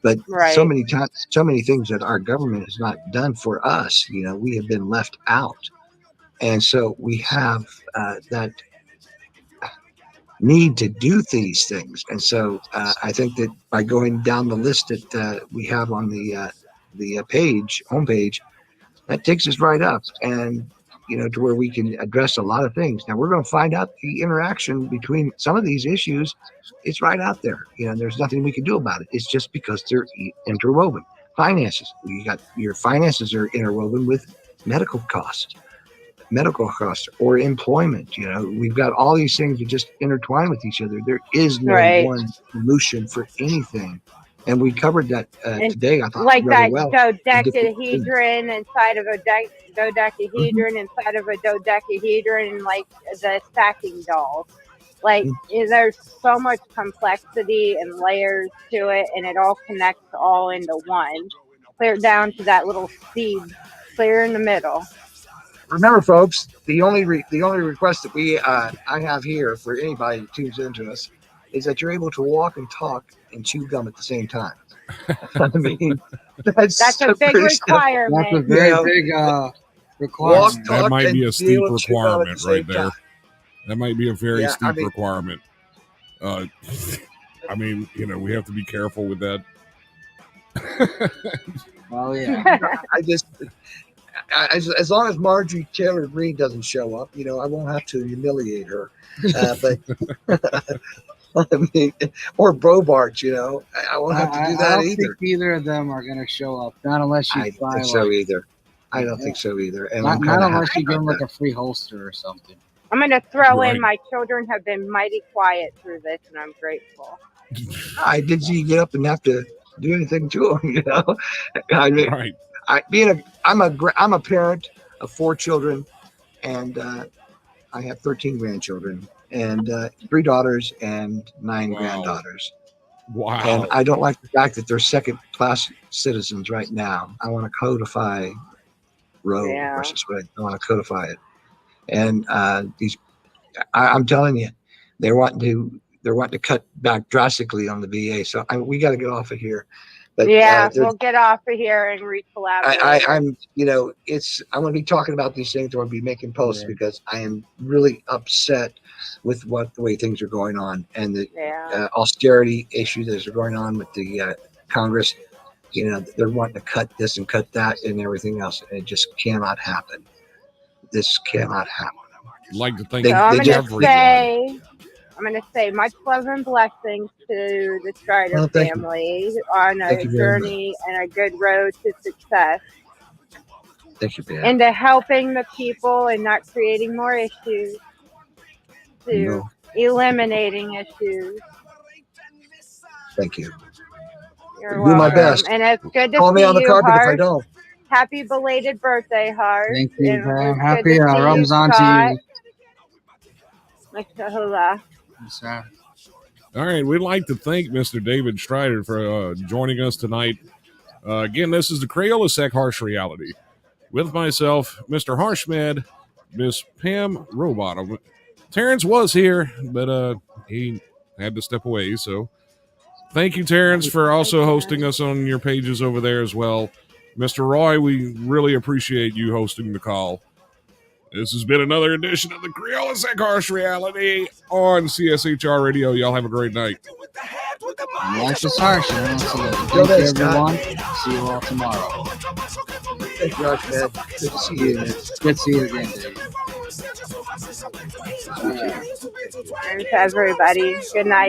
But so many times, so many things that our government has not done for us, we have been left out. And so we have that need to do these things. And so I think that by going down the list that we have on the homepage, that takes us right up. And to where we can address a lot of things. Now we're going to find out the interaction between some of these issues. It's right out there. There's nothing we can do about it. It's just because they're interwoven. Finances. Your finances are interwoven with medical costs or employment. We've got all these things that just intertwine with each other. There is no one solution for anything. And we covered that today, I thought, like really that well. dodecahedron inside of a dodecahedron inside of a dodecahedron, and like the stacking dolls. Like there's so much complexity and layers to it, and it all connects all into one, clear down to that little seed, clear in the middle. Remember, folks, the only request that I have here for anybody who tunes into us is that you're able to walk and talk and chew gum at the same time. I mean, that's a big requirement. That's a very big requirement. That might be a steep requirement right there. That might be a very steep requirement. I mean, we have to be careful with that. Oh yeah. As long as Marjorie Taylor Greene doesn't show up, I won't have to humiliate her. But I mean, or Brobart, I won't have to do that I don't either. think either of them are going to show up, not unless you. I don't think so either. I don't think so either. And not unless you give them like a free holster or something. I'm going to throw in my children have been mighty quiet through this, and I'm grateful. I didn't see you get up and have to do anything to them, I mean, I'm a parent of 4 children, and I have 13 grandchildren, and 3 daughters and 9 granddaughters. Wow. And I don't like the fact that they're second-class citizens right now. I want to codify Roe versus Wade. I want to codify it. And I'm telling you, they're wanting to cut back drastically on the VA. So we got to get off of here. But, we'll get off of here and re-collaborate. I'm going to be talking about these things. I'm going to be making posts because I am really upset with the way things are going on and the austerity issues that are going on with the Congress. They're wanting to cut this and cut that and everything else. And it just cannot happen. This cannot happen. I'd like to think I'm going to say much love and blessings to the Strider family on a journey and a good road to success. Thank you, Ben. Into helping the people and not creating more issues, to eliminating issues. Thank you. You're welcome. Do my best. And it's good to Call me on the carpet Hart. if I don't. Happy belated birthday, Hart. Thank you, man. Happy Ramzan to you. All right, we'd like to thank Mr. David Strider for joining us tonight. Again, this is the Crayola Sec Harsh Reality. With myself, Mr. Harshmed, Miss Pam Robottom. Terrence was here, but he had to step away. So thank you, Terrence, for also hosting us on your pages over there as well. Mr. Roy, we really appreciate you hosting the call. This has been another edition of the Crayola Sec Harsh Reality on CSHR Radio. Y'all have a great night. Life is harsh. Thank you, everyone. See you all tomorrow. Thank you, Josh, man. Good to see you. Good to see you again, Dave. Thanks, everybody. Good night.